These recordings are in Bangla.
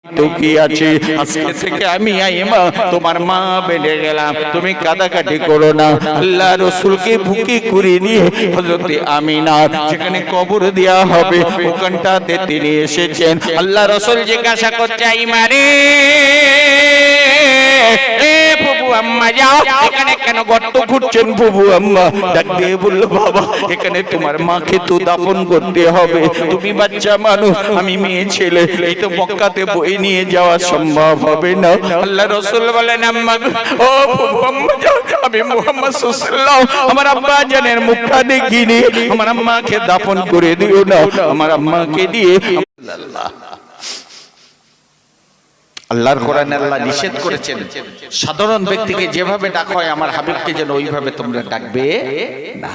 তো কি আছে, আজকে থেকে আমি আইমা তোমার মা বেড়ে গেলাম, তুমি কাদাকাটি করো না। আল্লাহ রসুলকে বুকে করে নিয়ে হযরত আমিনা যেখানে কবর দেয়া হবে ওখানটাতে তিনি এসেছেন। আল্লাহ রসুল জিজ্ঞাসা করছে, আইমা রে বুবু আম্মা যাও, এখানে কেন গর্ত খুঁড়ছেন? বুবু আম্মা ডাক দিয়ে বলল, বাবা এখানে তোমার মাকে তো দাফন করতে হবে, তুমি বাচ্চা মানুষ, আমি মেয়ে ছেলে, এই তো মক্কাতে বই নিয়ে যাওয়া সম্ভব হবে না। আল্লাহ রাসূল বলেন, আম্মা ও বুবু আম্মা যাও, আমি মুহাম্মদ সাল্লাল্লাহু আমার আব্বা জানের মুখটা দেখিনি, আমার আম্মাকে দাফন করে দিও না, আমার আম্মাকে দিয়ে। আল্লাহ আল্লাহর কোরআনে আল্লাহ নিষেধ করেছেন, সাধারণ ব্যক্তিকে যেভাবে ডাকা হয় আমার হাবিবকে যেন ওইভাবে তোমরা ডাকবে না।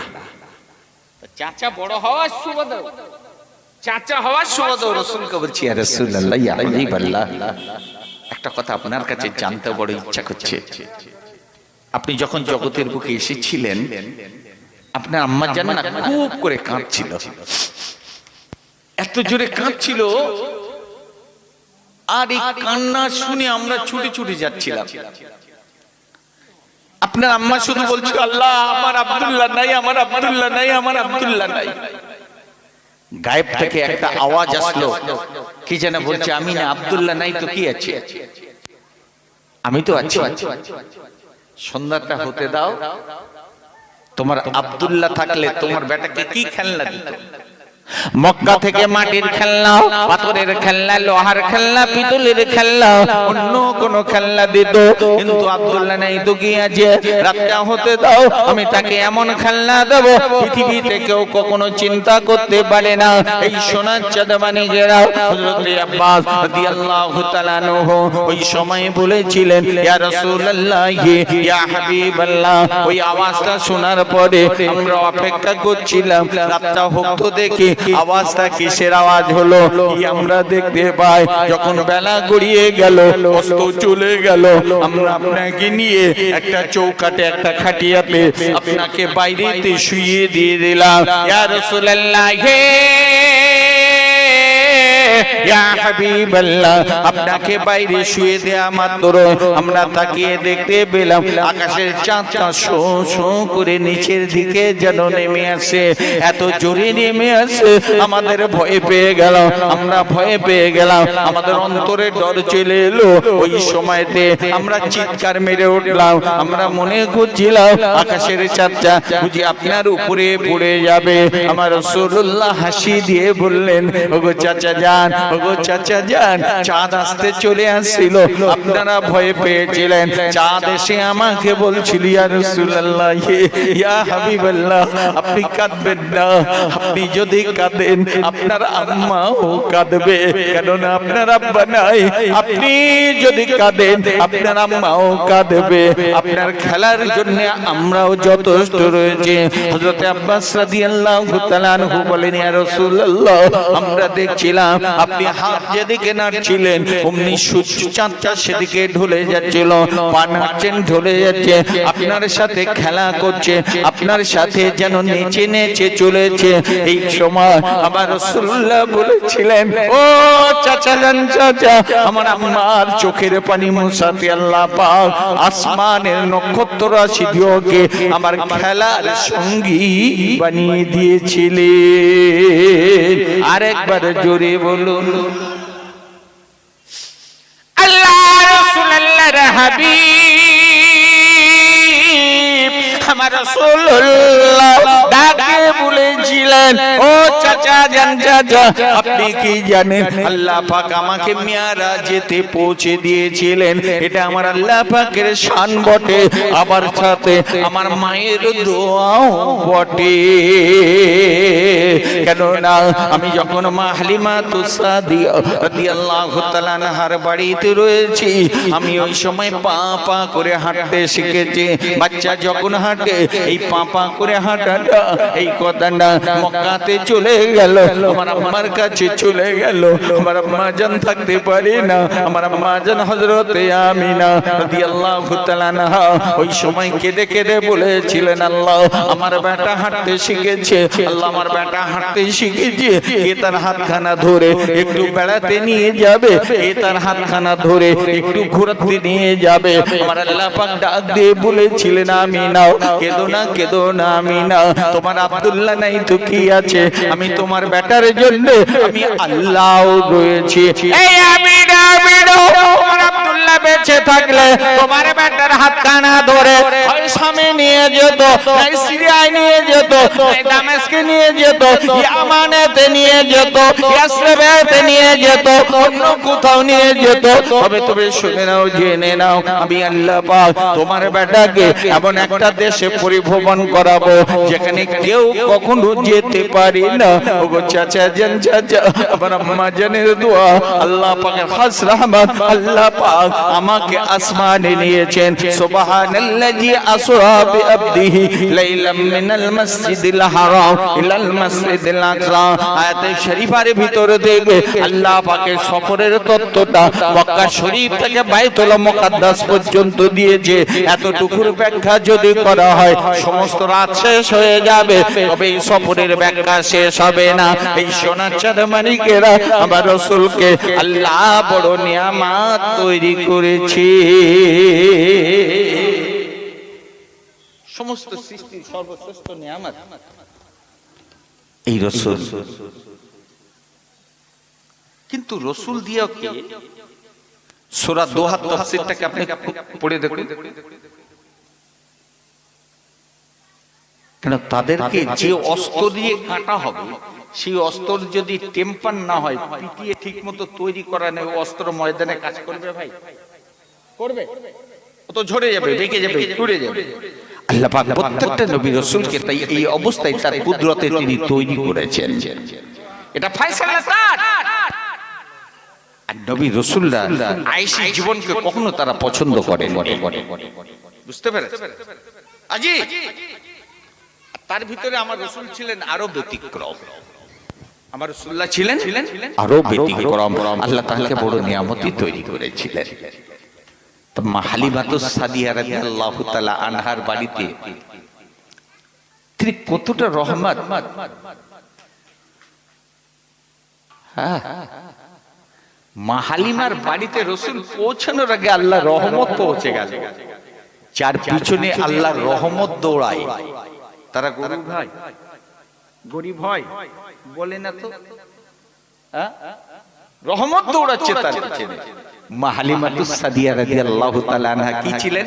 চাচা বড় হওয়ার সুবাদে, চাচা হওয়ার সুবাদে রাসূলকে বলছি, ইয়া রাসূলুল্লাহ ইয়া হাবিবাল্লাহ, একটা কথা আপনার কাছে জানতে বড় ইচ্ছা করছে। আপনি যখন জগতের বুকে এসেছিলেন আপনার আম্মা জানেন না খুব করে কাঁদছিল, এত জোরে কাঁদছিল, আর এই কান্না শুনে আমরা ছুটে ছুটে যাচ্ছিলাম। আপনার আম্মা শুধু বলছিল, আল্লাহ আমার আব্দুল্লাহ নাই, আমার আব্দুল্লাহ নাই, আমার আব্দুল্লাহ নাই। গায়েব থেকে একটা আওয়াজ আসলো, কি যেন বলছে, আমি না আব্দুল্লাহ নাই তো কি আছে, আমি তো আছি, সন্ধ্যাটা হতে দাও, তোমার আব্দুল্লাহ থাকলে তোমার বেটাকে কি খেলনা দিত? মক্কা থেকে মাটির খেলনা, পাথরের খেলনা, লোহার খেলনা, পিতলের খেলনা, অন্য কোন খেলনা দিত, কিন্তু আব্দুল্লাহ নাই তো কি আছে, রাতটা হতে দাও, আমি তাকে এমন খেলনা দেব পৃথিবীতে কেউ কখনো চিন্তা করতে পারে না। এই সোনার চাঁদমানি গেরা হযরত আব্বাস রাদিয়াল্লাহু তাআলা আনহু ওই সময় বলেছিলেন, ইয়া রাসূলুল্লাহ ইয়া হাবিবাল্লাহ। ওই আওয়াজটা শোনার পরে আমরা অপেক্ষা করছিলাম রাতটা হোক তো দেখি আওয়াজটা কিসের আওয়াজ হলো। আমরা দেখতে পাই যখন বেলা গড়িয়ে গেল, অস্ত চলে গেল, আমরা আপনাকে নিয়ে একটা চৌকাটে একটা খাটিয়াতে আপনাকে বাইরেতে শুইয়ে দিয়ে দিলাম। ইয়া রাসূলুল্লাহ ইয়া হাবিবাল্লাহ, আপনাকে বাইরে শুয়ে দেয়া মাত্র আমরা তাকিয়ে দেখতে পেলাম আকাশের চাঁদটা শো শো করে নিচের দিকে যেন নেমে আসে, এত জোরে নেমে আসে আমাদের ভয় পেয়ে গেল, আমরা ভয় পেয়ে গেলাম, আমাদের অন্তরে ডর চলে এলো। ওই সময়তে আমরা চিৎকার মেরে উঠলাম, আমরা মনে করছিলাম আকাশের চাঁদটা বুঝি আপনার উপরে পড়ে যাবে। আমার রাসূলুল্লাহ হাসি দিয়ে বললেন, ওগো চাচা যান, ওগো চাচা যান, চাঁদ আসতে চলে আসছিল, আপনারা ভয় পেয়েছিলেন, চাঁদ এসে আমাকে বলছিল, ইয়া রাসূলুল্লাহ ইয়া হাবিবাল্লাহ আপনি কাঁদবেন না, আপনি যদি কাঁদেন আপনার আম্মাও কাঁদবে, কেননা আপনার আব্বা নাই, আপনি যদি কাঁদেন আপনার আম্মাও কাঁদবে, আপনার খেলার জন্য আমরাও যথেষ্ট রয়েছে। হযরত আব্বাস রাদিয়াল্লাহু তাআলা আনহু বলেন, ইয়া রাসূলুল্লাহ আমরা দেখছিলাম আপনি হাত যেদিকে নাড়ছিলেন অমনি সূর্য চাঁদটা সেদিকে ঢলে যাচ্ছিল, পা নাড়ছেন ঢলে যাচ্ছে, আপনার সাথে খেলা করছে, আপনার সাথে যেন নেচে নেচে চলেছে। এই সময় আমার রাসূলুল্লাহ বলেছিলেন, ও চাচা যান চাচা, আমার আম্মার চোখের পানি মোছাতে আল্লাহ পাক আসমানের নক্ষত্র রাশি দিয়েকে আমার খেলার সঙ্গী বানিয়ে দিয়েছিলেন। আরেকবার জোরে বলুন, আল্লাহ রাসূলুল্লাহর হাবিব আমার রাসূলুল্লাহ ডাকে বলেছিলেন, ও চাচা জান চাচা আপনি কি জানেন আল্লাহ পাক আমাকে মিরাজেতে পৌঁছে দিয়েছিলেন, এটা আমার আল্লাহ পাকের শান বটে, আবার সাথে আমার মায়ের দোয়াও বটে। কেননা আমি যখন মা হালিমা তুসাদিয়া রাদিয়াল্লাহু তাআলা আনহার বাড়িতে রয়েছি, আমি ওই সময় পা পা করে হাঁটতে শিখেছি। বাচ্চা যখন হাঁটে এই পা পা করে হাঁটাটা, এই কথাটা মক্কাতে চলে গেল, আমার আম্মার কাছে চলে গেল। আমার আম্মা জান থাকতে পারে না, আমার আম্মা জান হযরতে আমিনা রাদিয়াল্লাহু তাআলা আনহা ওই সময় কেঁদে কেঁদে বলেছিলেন, আল্লাহ আমার বেটা হাঁটতে শিখেছে, আল্লাহ আমার বেটা হাঁটতে শিখেছে, কে তার হাতখানা ধরে একটু বেড়াতে নিয়ে যাবে, কে তার হাতখানা ধরে একটু ঘোরাতে নিয়ে যাবে। আমার আল্লাহ পাক ডাক দিয়ে বলেছিলেন, আমিনা কেঁদো না, কেঁদো না আমিনা, তোমার আব্দুল্লাহ নাই তো কি আছে, আমি তোমার বেটার জন্য আমি আল্লাহ রয়েছে। এই আমিনা, আমিনা তোমার আব্দুল্লাহ বেঁচে থাকলে তোমার বেটার হাতখানা ধরে ওই সামনে নিয়ে যেত, এই সিরিয়ায় নিয়ে যেত, এই দামেস্কে নিয়ে যেত, ইয়ামানেতে নিয়ে যেত, ইয়াসরিবে নিয়ে যেত, অন্য কোথাও নিয়ে যেত। তবে তুমি শুনে নাও, জেনে নাও, আমি আল্লাহ পাক তোমার বেটাকে এমন একটা দেশে পরিভ্রমণ করাবো যেখানে কেউ কখনো যেতে পারে না। ওগো চাচা জান, চাচা আমার আম্মা জানের দোয়া, আল্লাহ পাকের খাস রহমত, আল্লাহ পাক আমাকে আসমানে নিয়েছেন। সুবহানাল্লাযী আসরা বিআবদিহি লাইলাম মিনাল মাসজিদিল হারাম ইলাল মাসজিদিল আকসা। আয়াতে শরীফের ভিতরে দেখবে আল্লাহ পাকের সফরের তত্ত্বটা মক্কা শরীফ থেকে বাইতুল মুকাদ্দাস পর্যন্ত দিয়েছে। এতটুকুর ব্যাখ্যা যদি করা হয় সমস্ত রাত শেষ হয়ে যাবে, তবে এই সফরের ব্যাখ্যা শেষ হবে না। এই সোনার চাঁদ মানিকেরা আমার রাসূলকে আল্লাহ বড় নিয়ামত তৈরি করেছে। সমস্ত সৃষ্টির সর্বশ্রেষ্ঠ নিয়ামত এই রাসূল। কিন্তু রাসূল দিয়েও কি সূরা দোহা তাফসীরটাকে আপনি পড়ে দেখুন, কেন তাদেরকে যে অস্ত্র দিয়ে কাটা হবে সেই অস্ত্র যদি টেম্পার না হয়, পিটিয়ে ঠিক মতো তৈরি করা নেই, অস্ত্র ময়দানে কাজ করবে ভাই? করবে? ও তো ঝরে যাবে, বেঁকে যাবে, টুটে যাবে। আল্লাহ পাক প্রত্যেকটা নবী রাসূলকে তাই এই অবস্থায় তার কুদরতে তিনি তৈরি করেছেন। এটা ফয়সালা তার। আর নবী রাসূলরা আয়েশা জীবনকে কখনো তারা পছন্দ করেন, বুঝতে পেরেছেন? আজি তার ভিতরে আমার রাসূল ছিলেন আরো ব্যতিক্রম, আমার রাসূলুল্লাহ ছিলেন আরো ব্যতিক্রম। আল্লাহ তাআলা বড় নিয়ামতই তৈরি করেছিলেন। তো মা হালিমাতুস সাদিয়া রাদিয়াল্লাহু তাআলা আনহার বাড়িতে তিনি কতটা রহমত, হ্যাঁ, মা হালিমার বাড়িতে রাসূল পৌঁছানোর আগে আল্লাহর রহমত পৌঁছে গেল। যার পিছনে আল্লাহর রহমত দৌড়ায় তারা গরিব হয়, গরিব হয় বলে না তো, রহমত দৌড়াচ্ছে তার পিছনে। মা হালিমাতুস সাদিয়া রাদিয়াল্লাহু তাআলা আনহা কি ছিলেন?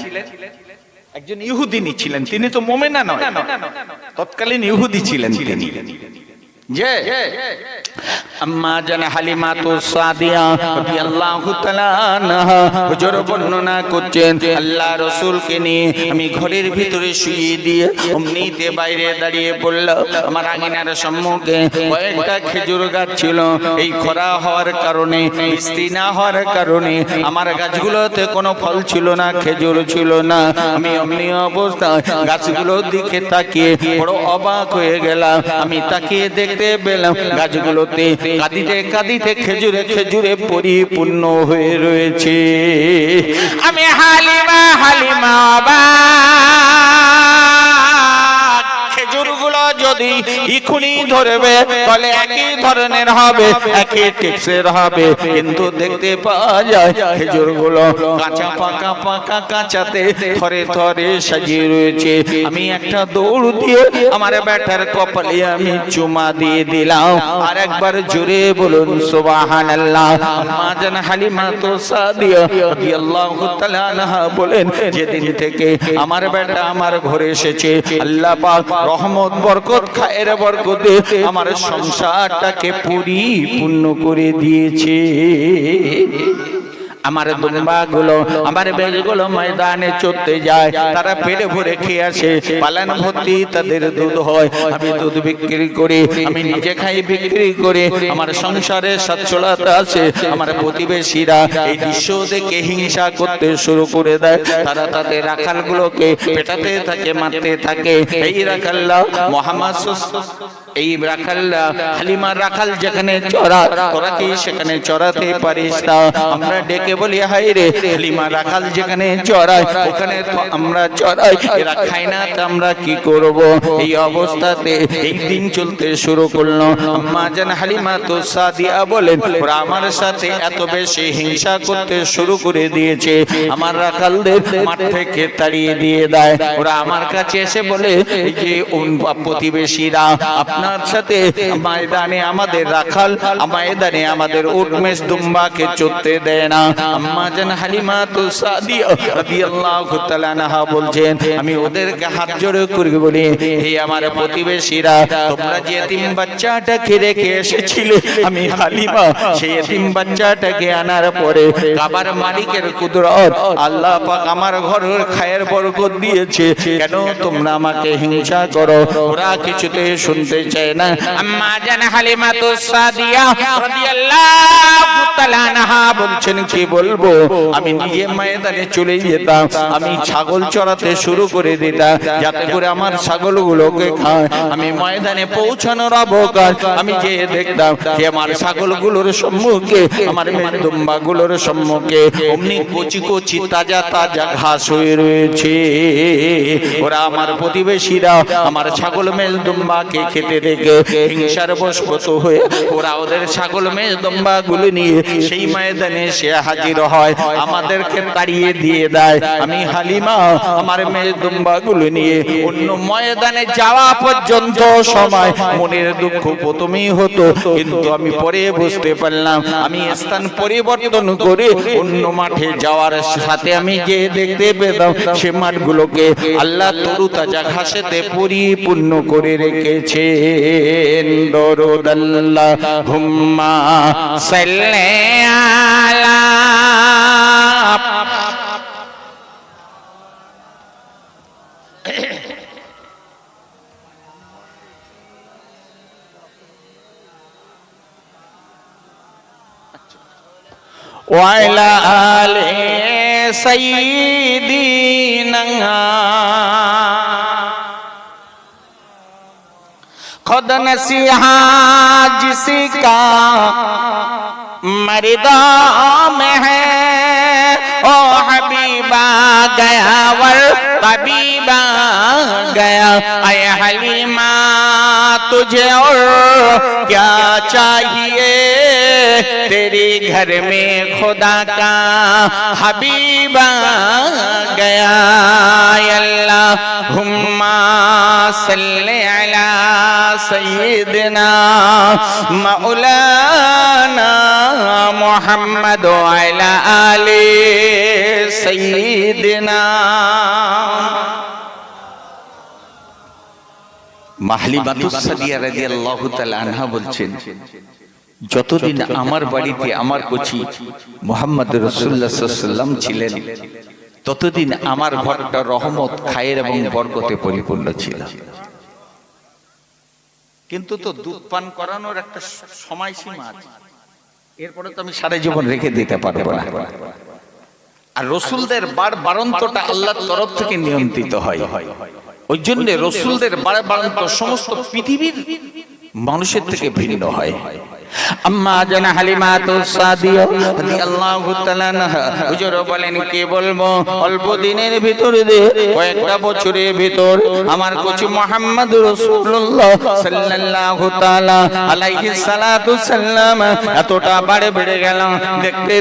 একজন ইহুদিনী ছিলেন। তিনি তো মুমিনা নয়, তৎকালীন ইহুদি ছিলেন তিনি। যে আম্মা জান হালিমাতুস সাদিয়া রাদিয়াল্লাহু তাআলা আনহা হুজুর বর্ণনা করছেন, আল্লাহ রাসূলকে নিয়ে আমি ঘরের ভিতরে শুইয়ে দিয়ে অমনিতে বাইরে দাঁড়িয়ে পড়ল। আমার আঙিনার সম্মুখে কয়েকটা খেজুর গাছ ছিল। এই খরা হওয়ার কারণে, বৃষ্টি না হওয়ার কারণে আমার গাছগুলোতে কোনো ফল ছিল না, খেজুর ছিল না। আমি অমনি অবস্থায় গাছগুলোর দিকে তাকিয়ে বড় অবাক হয়ে গেলাম। আমি তাকিয়ে দেখতে পেলাম গাছগুলোতে কাঁদিতে কাঁদিতে খেজুরে খেজুরে পরিপূর্ণ হয়ে রয়েছে। আমি হালিমা হালিমা খেজুরগুলো যদি ইখুনি ধরবে তাহলে একই ধরনের হবে, একই টেক্সের হবে, কিন্তু দেখতে পাওয়া যায় খেজুরগুলো কাঁচা পাকা পাকা কাঁচাতে থরে থরে সাজিয়ে রয়েছে। আমি একটা দৌড় দিয়ে আমার বেটার কপালে আমি চুমা দিয়ে দিলাম। আর একবার জোরে বলুন সুবহানাল্লাহ। আম্মা জান হালিমাতুস সাদিয়া রাদিয়াল্লাহু তাআলা আনহা বলেন, যেদিন থেকে আমার বেটা আমার ঘরে এসেছে আল্লাহ পাক রহমত বরকত খায়ের বরকতে আমার সংসারটাকে পরিপূর্ণ করে দিয়েছে। আমার দুম্বাগুলো আমার বেজগুলো ময়দানে চড়তে যায়, তারা পেটে ভরে খেয়ে আসে, পালান ভর্তি তাদের দুধ হয়। আমি দুধ বিক্রি করে আমি নিজে খাই, বিক্রি করে আমার সংসারে সচ্ছলতা আছে। আমার প্রতিবেশীরা এই দৃশ্য দেখে হিংসা করতে শুরু করে দেয়। তারা তাদের রাখালগুলোকে পেটাতে থাকে, মারতে থাকে। এই রাখাল্লা মুহাম্মদ এই রাখাল্লা হালিমার রাখাল যেখানে চড়া, তোরা কি সেখানে চড়াতে পারিস না? আমরা ডেকে বলি, হাই রে হালিমা রাখাল যেখানে চড়ায় ওখানে তো আমরা চড়াই, এরা খায় না, তা আমরা কি করব? এই অবস্থাতে এই দিন চলতে শুরু করলো। আম্মা জান হালিমা তো সাদিয়া বলেন, ওরা আমার সাথে এত বেশি হিংসা করতে শুরু করে দিয়েছে, আমার রাখালদের মাঠ থেকে তাড়িয়ে দিয়ে দেয়। ওরা আমার কাছে এসে বলে যে প্রতিবেশীরা আপনার সাথে ময়দানে আমাদের রাখাল, ময়দানে আমাদের উট মেষ দুম্বাকে চড়তে দেয় না। আম্মা জান হালিমা তো সাদিয়া রাদিয়াল্লাহু তাআলা আনহা বলছেন, আমি ওদেরকে হাত জোড়ে করে বলি, হে আমার প্রতিবেশীরা, তোমরা যে এতিম বাচ্চাটাকে রেখে এসেছিলে, আমি হালিমা সেই এতিম বাচ্চাটাকে আনার পরে কাবার মালিকের কুদরত আল্লাহ পাক আমার ঘরের খায়ের বরকত দিয়েছে, কেন তোমরা আমাকে হিংসা করো? ওরা কিছুতে শুনতে চায় না। আম্মা জান হালিমা তো সাদিয়া রাদিয়াল্লাহু তাআলা আনহা বলছেন, কি বলবো, আমি নিজে ময়দানে চলে যেতাম, আমি ছাগল চড়াতে শুরু করে দিতাম যাতে করে আমার ছাগলগুলোকে খায়। আমি ময়দানে পৌঁছানোর অবকাশ আমি যে দেখতাম যে আমার ছাগলগুলোর সম্মুখে, আমার মেজদুম্বাগুলোর সম্মুখে অমনি কচি কচি তাজা তাজা ঘাস হয়ে রয়েছে। ওরা আমার প্রতিবেশীরা আমার ছাগল মেজদুম্বাকে খেতে দেখে হিংসার বশবর্তী হয়ে ওরা ওদের ছাগল মেজদুম্বাগুলো নিয়ে সেই ময়দানে সে হাজির হয়, আমাদেরকে তাড়িয়ে দিয়ে দেয়। আমি হালিমা আমার মেজদুম্বাগুলো নিয়ে অন্য ময়দানে যাওয়া পর্যন্ত সময় মনের দুঃখ প্রথমেই হতো, কিন্তু আমি পরে বুঝতে পারলাম আমি স্থান পরিবর্তন করে অন্য মাঠে যাওয়ার সাথে আমি যে দেখতে পেতাম সে মাঠগুলোকে আল্লাহ তরু তাজা ঘাসেতে পরিপূর্ণ করে রেখেছেন। দরুদ আল্লাহুম্মা সাল্লি আলা ওয়াইলা আলে সাইয়্যিদিনা खुद नसीहा जिसका मर्दा में है, ओ हबीबा गया वर तबीबा गया। ऐ हलीमा तुझे और क्या चाहिए, तेरे घर में खुदा का हबीबा गया। अल्लाहुम्मा सल्ली अला सय्यिदना मौलाना मुहम्मद व अला आले सय्यिदना। মাহলিমাতুস সাদিয়া রাদিয়াল্লাহু তাআলা আনহা বলছেন, যতদিন আমার বাড়িতে আমার কচি মুহাম্মদ রাসূলুল্লাহ সাল্লাল্লাহু আলাইহি ওয়াসাল্লাম ছিলেন, ততদিন আমার ঘরটা রহমত, খায়ের এবং বরকতে পরিপূর্ণ ছিল। কিন্তু তো দুধ পান করানোর একটা সময়সীমা আছে, এরপরে তো আমি সারা জীবন রেখে দিতে পারবো না। আর রাসূলদের বারন্তটা আল্লাহর তরফ থেকে নিয়ন্ত্রিত হয়। ওই জন্য রাসূলদের বারন্ত সমস্ত পৃথিবীর মানুষের থেকে ভিন্ন হয়। আম্মা জান হালিমাতুস সাদিয়া রাদিয়াল্লাহু তাআলা আনহা হুজুর বলেন, কি বলবো, অল্প দিনের ভিতর কয়েকটা বছরের ভিতর আমার কচি মুহাম্মদ রাসূলুল্লাহ সাল্লাল্লাহু তাআলা আলাইহি সালাতু সাল্লাম এতটা বেড়ে গেল, দেখতে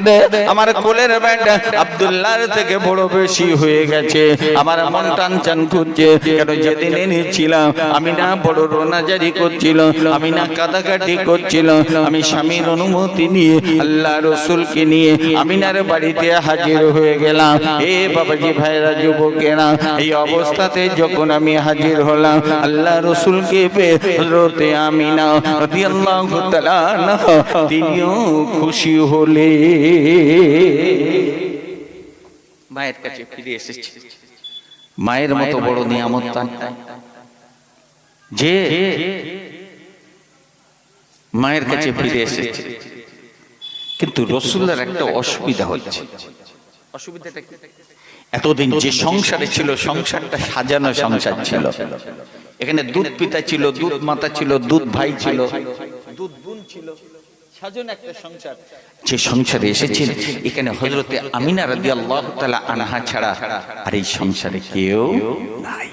আমার কোলের বেটা আব্দুল্লাহর থেকে বড় বেশি হয়ে গেছে। আমার মন টানচান করছে, কেন যেদিন এনেছিলাম আমি না বড় রোনাজারি করছিল, আমি না কাদাকাটি করছিল, আমি স্বামীর অনুমতি নিয়ে আল্লাহ রসুলকে নিয়ে আমিনার বাড়িতে হাজির হয়ে গেলাম। এ বাবাজি ভাইরা, যুবকেরা, এই অবস্থাতে যখন আমি হাজির হলাম, আল্লাহ রসুলকে পেয়ে হযরতে আমিনা রাদিয়াল্লাহু তাআলা আনহা তিনিও খুশি হলেন। মায়ের কাছে ফিরে এসেছে। মায়ের মতো বড় নিয়ামত তার নাই যে মায়ের কাছে ফিরে এসেছে। কিন্তু রাসূলের একটা অসুবিধা হচ্ছে। অসুবিধাটা কি? এতদিন যে সংসারে ছিল, সংসারটা সাজানো সংসার ছিল। এখানে দুধ পিতা ছিল, দুধ মাতা ছিল, দুধ ভাই ছিল, দুধ বোন ছিল, সাজানো একটা সংসার। যে সংসারে এসেছেন এখানে হযরতে আমিনা রাদিয়াল্লাহু তাআলা আনহা ছাড়া আর এই সংসারে কেউ নাই।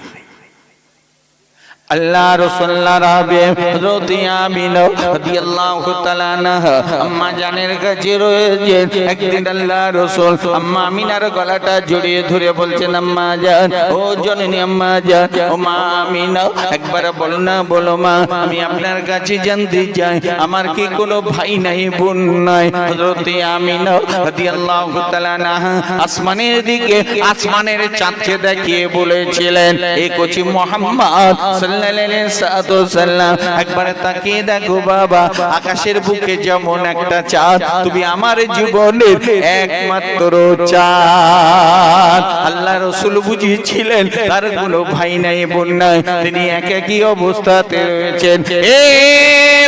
আল্লাহ রাসূলুল্লাহর হাবিব হযরত আমিনা রাদিয়াল্লাহু তাআলা আনহা আম্মা জানের কাছে রয়েছে। একদিন আল্লাহ রাসূল আম্মা আমিনার গলাটা জড়িয়ে ধরে বলছেন, আম্মা জান, ও জননী আম্মা জান, ও মা আমিনা, একবার বলো না, বলো মা, আমি আপনার কাছে জানতে চাই আমার কি কোনো ভাই নাই, বোন নাই? হযরত আমিনা রাদিয়াল্লাহু তাআলা আনহা আসমানের দিকে, আসমানের চাঁদকে দেখিয়ে বলেছিলেন, এই কচি মুহাম্মদ একবার তাকিয়ে দেখো বাবা, আকাশের বুকে যেমন একটা চাঁদ, তুমি আমার জীবনের একমাত্র চাঁদ। আল্লাহ রাসূল বুঝিয়েছিলেন তার কোনো ভাই নাই, বোন নাই, তিনি একাকী অবস্থাতে রয়েছেন।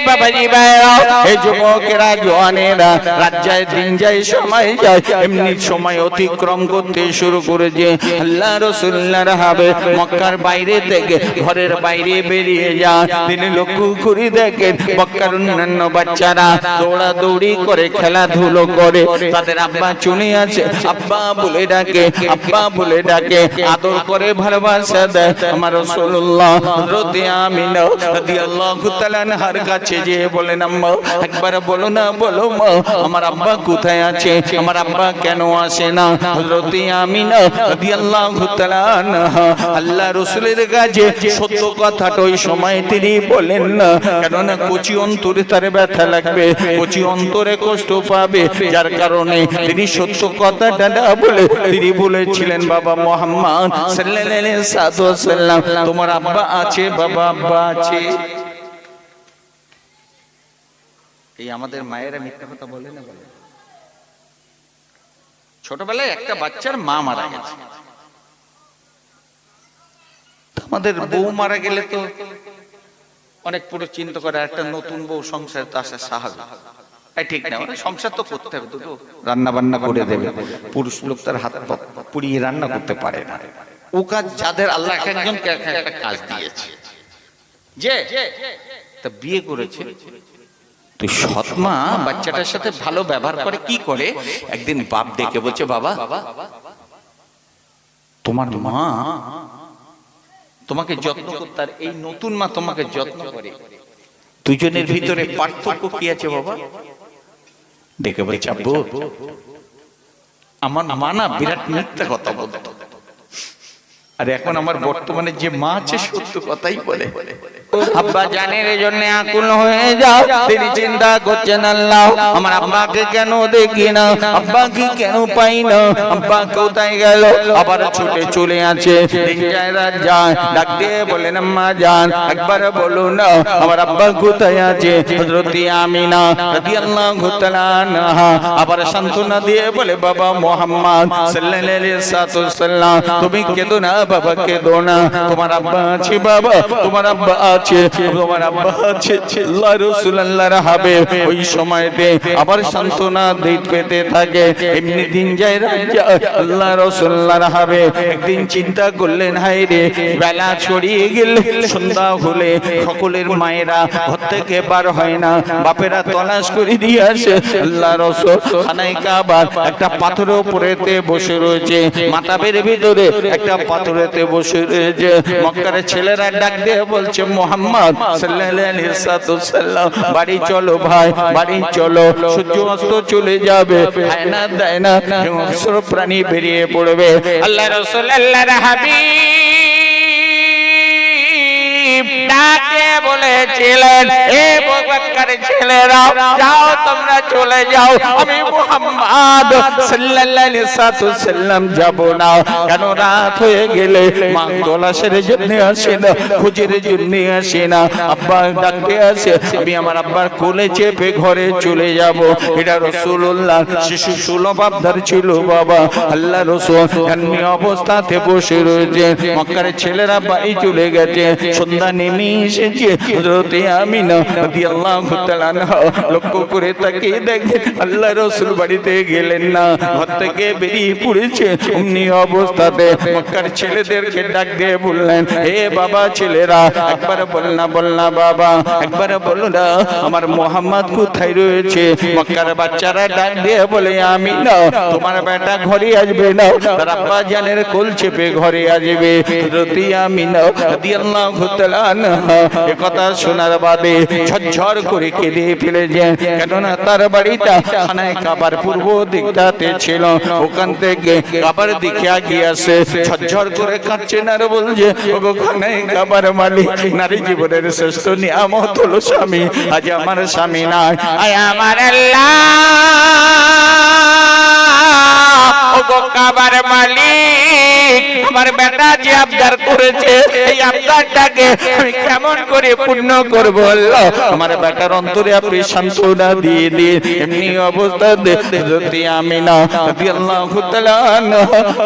বাবাজি ভাইরা, এই যুবকেরা, জওয়ানেরা, রাত যায়, দিন যায়, সময় যায়, এমনি সময় অতিক্রম করতে শুরু করেছে। আল্লাহ রাসূলুল্লাহর হাবিব মক্কার বাইরে থেকে ঘরের বাইরে বেরিয়ে যান। তিনি লক্ষ্য করে দেখেন মক্কার অন্যান্য বাচ্চারা দৌড়াদৌড়ি করে, খেলাধুলো করে, তাদের আব্বা চলে আসে, আব্বা বলে ডাকে, আব্বা বলে ডাকে, আদর করে, ভালোবাসা দেয়। আমার রাসূলুল্লাহ হযরত আমিনা রাদিয়াল্লাহু তাআলা আনহার কাছে যে বলেন, আম্মা, একবার বলো না, বলো মা, আমার আব্বা কোথায় আছে, আমার আব্বা কেন আসে না? হযরত আমিনা রাদিয়াল্লাহু তাআলা আনহা আল্লাহ রাসূলের কাছে সত্য কথাটা ওই সময় তিনি বলেন না, কেননা কচি অন্তরে তার ব্যথা লাগবে, কচি অন্তরে কষ্ট পাবে, যার কারণে তিনি সত্য কথাটা না বলে তিনি বলেছিলেন, বাবা মুহাম্মদ সাল্লাল্লাহু আলাইহি ওয়াসাল্লাম, তোমার আব্বা আছে, বাবা আব্বা আছে। এই আমাদের মায়েরা মিথ্যা কথা বলে না, বলে? ছোটবেলায় একটা বাচ্চার মা মারা গেছে, আমাদের বউ মারা গেলে তো অনেক পুরো চিন্তা করে, একটা নতুন বউ সংসারে তো আসা স্বাভাবিক, ঠিক না? সংসার তো করতে হবে, দুটো রান্না বান্না করে দেবে। পুরুষ লোক তার হাত পুড়িয়ে রান্না করতে পারে না। ও কাজ যাদের আল্লাহ একজনকে একটা কাজ দিয়েছে, যে তা বিয়ে করেছে, তো সৎমা বাচ্চাটার সাথে ভালো ব্যবহার করে, কি করে, একদিন বাপ ডেকে বলছে, বাবা, তোমার মা তোমাকে যত্ন করতে, আর এই নতুন মা তোমাকে যত্ন করে, দুজনের ভিতরে পার্থক্য কি আছে বাবা? দেখে বলছে, আব্বু, আমার মা না বিরাট মিথ্যা কথা বলতো, আর এখন আমার বর্তমানে যে মা আছে সত্য কথাই বলে। আব্বা জানের জন্য আকুল হয়ে যাও, তিনি চিন্তা করছেন, আল্লাহ, আমার আব্বাকে কেন দেখি না, আব্বাকে কেন পাই না, আব্বা কোথায় গেল? আবার ছুটে চলে আছে, দিন যায়, রাত যায়, ডাক দিয়ে বলেন, আম্মা জান, একবার বলো না আমার আব্বা কোথায় আছে? হযরত আমিনা রাদিয়াল্লাহু তাআলা আনহা আবার সান্ত্বনা দিয়ে বলে, বাবা মুহাম্মদ সাল্লাল্লাহু আলাইহি ওয়াসাল্লাম, তুমি কেঁদো না বাবা, কেঁদো না, তোমার আব্বা আছে বাবা, তোমার আব্বা আছে, তোমার আব্বা আছে। আল্লাহ রাসূলুল্লাহর হাবিব ওই সময়তে আবার সান্ত্বনা পেতে থাকে। এমনি দিন যায়, রাত যায়, আল্লাহ রাসূলুল্লাহর হাবিব একদিন চিন্তা করলেন, হায় রে, বেলা ছড়িয়ে গেলে, সন্ধ্যা হলে সকলের মায়েরা ঘর থেকে বার হয় না, বাপেরা তলাশ করে দিয়ে আসে। আল্লাহ রাসূল খানায় কাবার একটা পাথরের উপরেতে বসে রয়েছে, মাতাবের ভিতরে একটা পাথরেতে বসে রয়েছে। মক্কার ছেলেরা ডাক দিয়ে বলছে, মুহাম্মদ সাল্লাল্লাহু আলাইহি ওয়াসাল্লাম, বাড়ি চলো ভাই, বাড়ি চলো, সূর্য অস্ত চলে যাবে, হয় না দেয় না, হিংস্র প্রাণী বেরিয়ে পড়বে। আল্লাহ রাসূল আল্লাহর হাবিব ডাকে বলেছিলেন, এ বকরের ছেলেরা যাও তোমরা চলে যাও, আমি মুহাম্মদ সাল্লাল্লাহু আলাইহি ওয়াসাল্লাম যাব না। কেন রাত হয়ে গেলে মা তলাশের জন্য আসে না, খুঁজের জন্য আসে না, আব্বা ডাকতে আসে, আমি আমার আব্বার কোলে চেপে ঘরে চলে যাব। এটা রাসূলুল্লাহ শিশু সুলভ আবদার ছিল বাবা। আল্লাহ রাসূল এমনি অবস্থাতে বসে রয়েছে, মক্কার ছেলেরা বাড়ি চলে গেছে, সন্ধ্যা নেমে এসেছে। হযরত আমিনা রাদিয়াল্লাহু তাআলা লক্ষ্য করে তাকিয়ে দেখে আল্লাহ রাসূল বাড়িতে গেলেন না, ঘর থেকে বেরিয়ে পড়েছে। অমনি অবস্থাতে মক্কার ছেলেদেরকে ডাক দিয়ে বললেন, হে বাবা ছেলেরা, একবার বল না বাবা, একবার বলো না আমার মুহাম্মদ কোথায় রয়েছে। মক্কার বাচ্চারা ডাক দিয়ে বলে, আমিনা তোমার বেটা ঘরে আসবে না, তার আব্বা জানের কোল চেপে ঘরে আসবে। হযরত আমিনা রাদিয়াল্লাহু তাআলা এই কথা শোনার বাদে ঝরঝর করে কেঁদে ফেলেছে। কেননা তার বাড়িটা খানায় কাবার পূর্ব দিকটাতে ছিল, ওখান থেকে কাবার দিকে আগিয়ে আসে ঝরঝর করে কাঁদছেন আর বলছে, ওগো খানায় কাবার মালিক, নারী জীবনের শ্রেষ্ঠ নিয়ামত হলো স্বামী, আজ আমার স্বামী নাই। আয় আমার আল্লাহ, ওগো কাবার মালিক, আমার বেটা যে আবদার করেছে এই আবদারটাকে আমি কেমন করে পূর্ণ করব আল্লাহ, আমার বেটার অন্তরে আপনি সান্ত্বনা দিয়ে দিন। এমনি অবস্থাতে হযরত আমিনা রাদিয়াল্লাহু তাআলা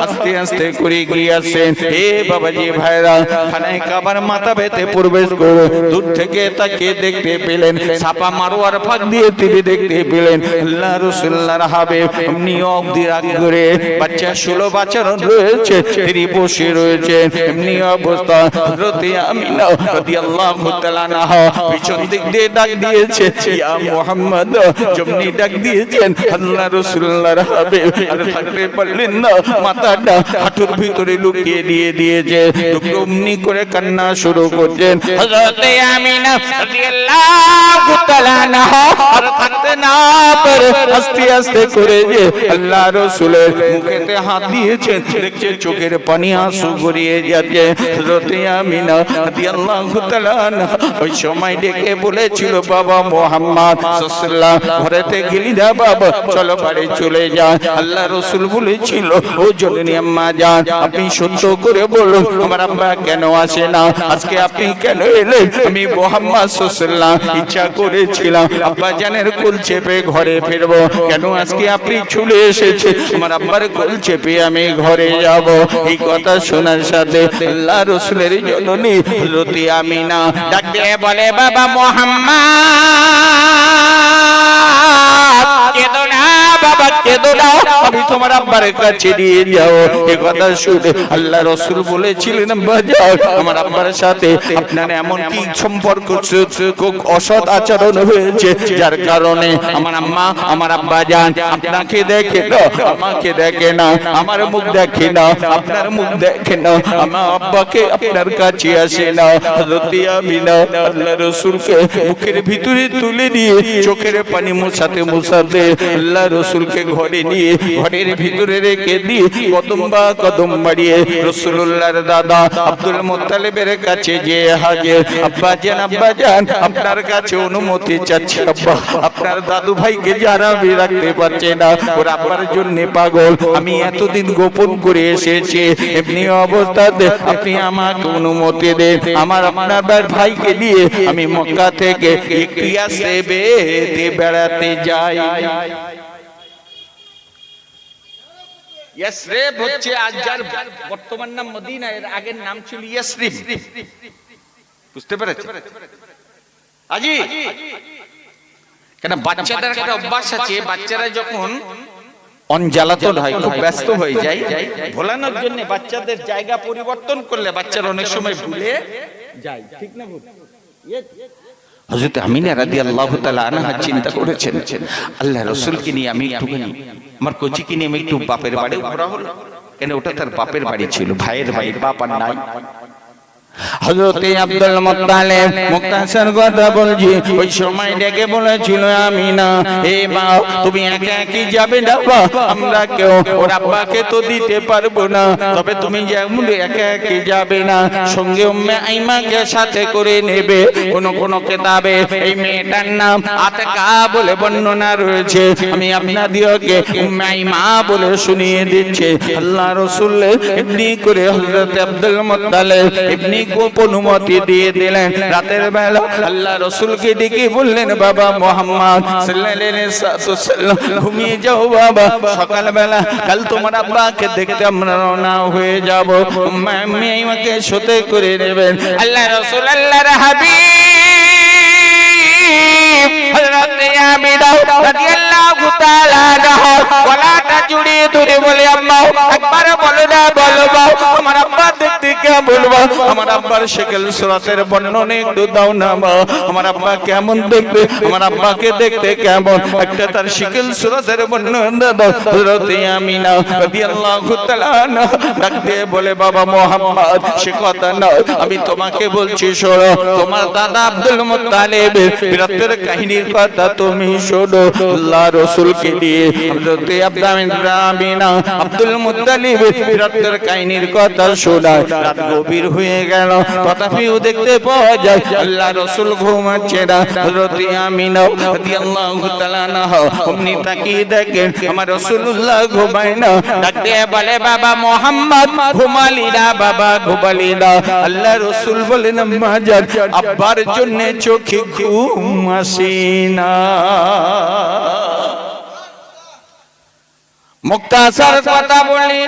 আস্তে আস্তে করে গিয়েছেন। হে বাবাজি ভাইরা, খানায় কাবার মাথা বেতে প্রবেশ করে দূর থেকে তাকে দেখতে পেলেন, ছাপা মারোয়ার ফাঁক দিয়ে তিনি দেখতে পেলেন আল্লাহ রাসূলুল্লাহর হাবিব এমনি অবধি রাগ করে বাচ্চা সুলভ আচরণ রয়েছে, তিনি বসে রয়েছেন। এমনি অবস্থা হযরত আমিনা রাদিয়াল্লাহু তাআলা পিছন দিক দিয়ে ডাক দিয়েছে, ইয়া মুহাম্মদ, যেমনি ডাক দিয়েছেন আল্লাহ রাসূলুল্লাহর হাবিব আর থাকতে পারলেন না, মাথাটা হাঁটুর ভিতরে লুকিয়ে দিয়েছে। অমনি করে কান্না শুরু করছেন হযরত আমিনা রাদিয়াল্লাহু তাআলা আর থাকতে না পারে আস্তে আস্তে করে যে আল্লাহ রাসূলের মুখেতে হাত দিয়েছেন, দেখছে চোখের পানি আঁসু গড়িয়ে যাচ্ছে। হযরত আমিনা রাদিয়াল্লাহু তাআলা ওই সময় ডেকে বলেছিল, বাবা মুহাম্মদ সাল্লাল্লাহু আলাইহি ওয়াসাল্লাম ঘরেতে গেলি না বাবা, চলো বাড়ি চলে যা। আল্লাহ রাসূল বলেছিল, ও জননী আম্মা জান, আপনি সত্য করে বলুন আমার আব্বা কেন আসে না, আজকে আপনি কেন এলেন? আমি মুহাম্মদ সাল্লাল্লাহু আলাইহি ওয়াসাল্লাম ইচ্ছা করেছিলাম আব্বা জানের কোল চেপে ঘরে ফিরবো, কেন আজকে আপনি চলে এসেছে আমার আব্বার কোল চেপে আমি ঘরে যাব। এই কথা শোনার সাথে আল্লাহ রাসূলের জননী হযরত আমিনা ডাক দিয়ে বলে, বাবা মুহাম্মদ কেঁদো না বাবা, কেঁদো না, আমি তোমার আব্বার কাছে নিয়ে যাও। এই কথা শুনে আল্লাহ রাসূল বলেছিলেন, বাজার আমার আব্বার সাথে আপনার এমন কি সম্পর্ক, অসৎ আচরণ হয়েছে যার কারণে আমার আম্মা আমার আব্বা জান আপনাকে দেখে না, আমাকে দেখে না, আমার মুখ দেখে না, আপনার মুখ দেখে না, আমার আব্বাকে আপনার কাছে আসে না। হযরত আমিনা আল্লাহ রাসূলকে বুকের ভিতরে তুলে নিয়ে চোখের পানি মোছাতে আল্লাহ রাসূলকে ঘরে নিয়ে ঘরের ভিতরে রেখে দিয়ে কদম বাড়িয়ে রাসূলুল্লাহর দাদা আব্দুল মুত্তালিবের কাছে যে হাজির, আব্বা জান আপনার কাছে অনুমতি চাচ্ছি আব্বা, আপনার দাদু ভাইকে যারা রাখতে পারছে না, ওর আব্বার জন্য পাগল, আমি এতদিন গোপন করে এসেছি, এমনি অবস্থাতে আপনি আমাকে অনুমতি দেন, আমার আপনার ভাইকে নিয়ে আমি মক্কা থেকে একটু ইয়াসরিবে বেড়াতে যাই। ইয়াসরিব হচ্ছে আজ যার বর্তমান নাম মদিনা, এর আগের নাম ছিল ইয়াসরিব। বুঝতে পেরেছেন? আজি কেন বাচ্চাদের একটা অভ্যাস আছে, বাচ্চারা যখন অনজালাতন হয়, খুব ব্যস্ত হয়ে যায়, ভোলানোর জন্য বাচ্চাদের জায়গা পরিবর্তন করলে বাচ্চারা অনেক সময় ভুলে যায়, ঠিক না ভুল? হযরত আমিনা রাদিয়াল্লাহু তাআলা আনহা চিন্তা করেছেন, আল্লাহ রাসূলকে নিয়ে আমি একটুখানি আমার কোচিকে নিয়ে আমি একটু বাপের বাড়ি ঘোরা হলো, কেন ওটা তার বাপের বাড়ি ছিল, ভাইয়ের বাড়ি, বাপ আর নাই। হযরতে আব্দুল মুত্তালিব মুক্তাসর কথা বলছি, ওই সময় ডেকে বলেছিল আমিনা, হে মা তুমি একা কি যাবে না, আমরা কেউ ওর আব্বাকে তো দিতে পারবো না, তবে তুমি যেমন একা কি যাবে না, সঙ্গে উম্মে আইমাকে সাথে করে নেবে। কোন কোন কিতাবে এই মেয়েটার নাম আতিকা বলে বর্ণনা রয়েছে, আমি আপনাদেরকে উম্মে আইমা বলে শুনিয়ে দিচ্ছি। আল্লাহ রাসূল এমনি করে হযরত আব্দুল মুত্তালিব এমনি গোপন অনুমতি দিয়ে দিলেন। রাতের বেলা আল্লাহ রাসূলকে ডেকে বললেন, বাবা মুহাম্মদ সাল্লাল্লাহু আলাইহি ওয়াসাল্লাম ঘুমিয়ে যাও বাবা, সকাল বেলা কাল তোমার আব্বাকে দেখতে আমরা রওনা হয়ে যাব, উম্মে আইমাকে সাথে করে নেবেন। আল্লাহ রাসূল আল্লাহর হাবিব হযরত আমিনা রাদিয়াল্লাহু তাআলা আনহা গলাটা জড়িয়ে ধরে বলে, আম্মা একবার বলো না, বলো আমার আব্বা দেখতে কেমন, আমার আব্বার শেকেল সুরাতের বর্ণনা একটু দাও না মা, আমার আব্বা কেমন দেখতে, আমার আব্বাকে দেখতে কেমন, একটা তার শেকেল সুরাতের বর্ণনা দাও। হযরত আমিনা রাদিয়াল্লাহু তাআলা আনহা ডাক দিয়ে বলে, বাবা মুহাম্মদ সে কথা নয়, আমি তোমাকে বলছি শোনো, তোমার দাদা আব্দুল মুত্তালিবের বীরত্বের কাহিনীর কথা তুমি শোনো। আল্লাহ রাসূলকে দিয়ে হযরত আমিনা আব্দুল মুত্তালিবের বীরত্বের কাহিনীর কথা শোনায়। রাত গভীর হয়ে গেল, তথাপিও দেখতে পাওয়া যায় আল্লাহ রাসূল ঘুমাচ্ছে না। হযরত আমিনা রাদিয়াল্লাহু তাআলা আনহা অমনি তাকিয়ে দেখেন আমার রাসূলুল্লাহ ঘুমায় না। ডাক দিয়ে বলে, বাবা মুহাম্মদ ঘুমালি না, বাবা ঘুমালি না। আল্লাহ রাসূল বলেন, আম্মা জান আব্বার জন্য চোখে ঘুম আসে না। মুক্তাসার কথা বলি,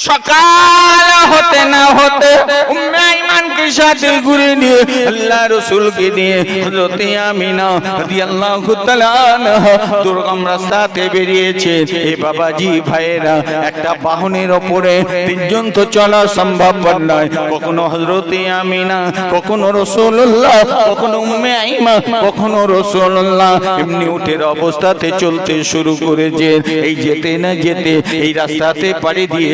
সকাল হতে না হতে উম্মে আইমানকে সাথে ঘুরে নিয়ে আল্লাহ রাসূলকে নিয়ে হযরত আমিনা রাদিয়াল্লাহু তাআলা আনহা দুর্গম রাস্তাতে বেরিয়েছে। এই বাবাজি ভাইয়েরা, একটা বাহনের উপরে তিনজন তো চলা সম্ভব নয়, কখনো হযরত আমিনা, কখনো রাসূলুল্লাহ, কখনো উম্মে আইমা, কখনো রাসূলুল্লাহ এমনি উঠের অবস্থাতে চলতে শুরু করেছে। এই যেতে না যেতে এই রাস্তাতে পাড়ি দিয়ে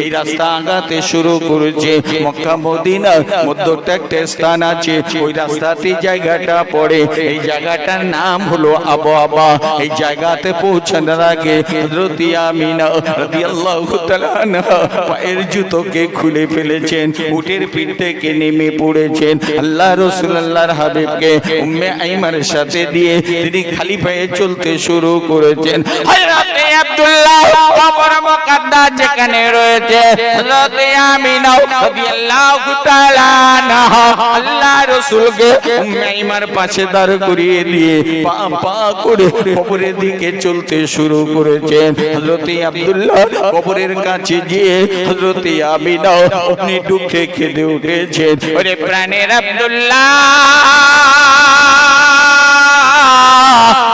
এই রাস্তা আগাতে শুরু করেছে। মক্কা মদিনার মধ্যে একটা স্থান আছে, ওই রাস্তাতে জায়গাটা পড়ে, এই জায়গাটার নাম হলো আবওয়াবা। এই জায়গাতে পৌঁছানোর আগে হযরত আমিনা রাদিয়াল্লাহু তাআলা আনহা পায়ের জুতোকে খুলে ফেলেছেন, উটের পিঠ থেকে নেমে পড়েছেন। আল্লাহ রাসূল আল্লাহর হাবিবকে উম্মে আইমার সাথে দিয়ে তিনি খালি পায়ে চলতে শুরু করেছেন। হযরত আব্দুল্লাহ কবর মুকাদ্দাস যেখানে রয়েছে, হযরত আমিনা রাদিয়াল্লাহু তাআলা আনহা আল্লাহ রাসূলকে উম্মে আইমার পাশে দাঁড় করিয়ে দিয়ে পা পা করে কবরের দিকে চলতে শুরু করেছেন। হযরত আব্দুল্লাহ কবরের কাছে গিয়ে হযরত আমিনা আপনি দুঃখে কেঁদে উঠেছেন। ওরে প্রাণের আব্দুল্লাহ,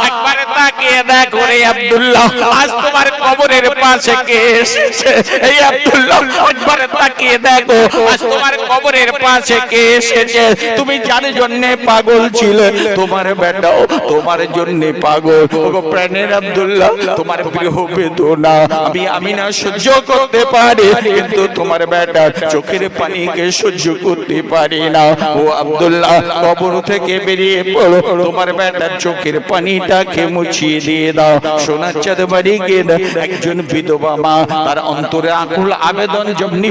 একবার তাকিয়ে দেখো রে আব্দুল্লাহ, আজ তোমার কবরের পাশে কে এসেছে? এই আব্দুল্লাহ একবার তাকিয়ে দেখো, আজ তোমার কবরের পাশে কে এসেছে? তুমি যার জন্য পাগল ছিলে, তোমার বেটাও তোমার জন্য পাগল। ওগো প্রাণের আব্দুল্লাহ, তোমার প্রিয় বেদনা আমি আমিনা সহ্য করতে পারি, কিন্তু তোমার বেটার চোখের পানিকে সহ্য করতে পারি না। ও আব্দুল্লাহ, কবর থেকে বেরিয়ে পড়ো, তোমার বেটার চোখের পানিটাকে মুছিয়ে দিয়ে দাও। সোনার চাঁদ বাড়ি গিয়ে একজন বিধবা মা, তার অন্তরে আকুল আবেদন যেমনি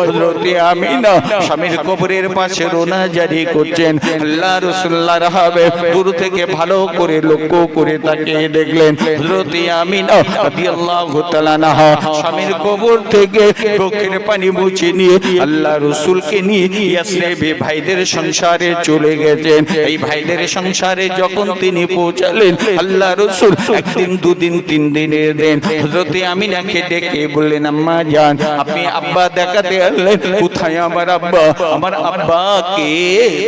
হযরত আমিনা স্বামীর কবরের পাশে রোনা জারি করছেন। আল্লাহ রাসূলুল্লাহর হাবিব দূর থেকে ভালো করে লক্ষ্য করে তাকিয়ে দেখলেন হযরত আমিনা রাদিয়াল্লাহু তাআলা আনহা স্বামীর কবর থেকে চোখের পানি মুছে নিয়ে আল্লাহ রাসূলকে নিয়ে ইয়াসরিবে ভাইদের সংসারে চলে গেছেন। এই ভাইদের সংসারে যখন তিনি পৌঁছালেন, আল্লাহ রাসূল একদিন দুদিন তিন দিনের দিন হযরত আমিনাকে ডেকে বললেন, আম্মা জান আপনি আব্বা দেখাতে আসলেন, কোথায় আমার আব্বা? আমার আব্বাকে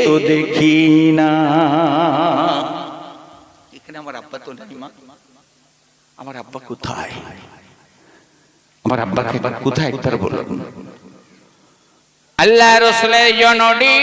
তো দেখি না। এখানে আমার আব্বা তো নেই মা, আমার আব্বা কোথায়? আমার আব্বাকে কোথায় একবার বলুন। আল্লাহ রাসূলের জননী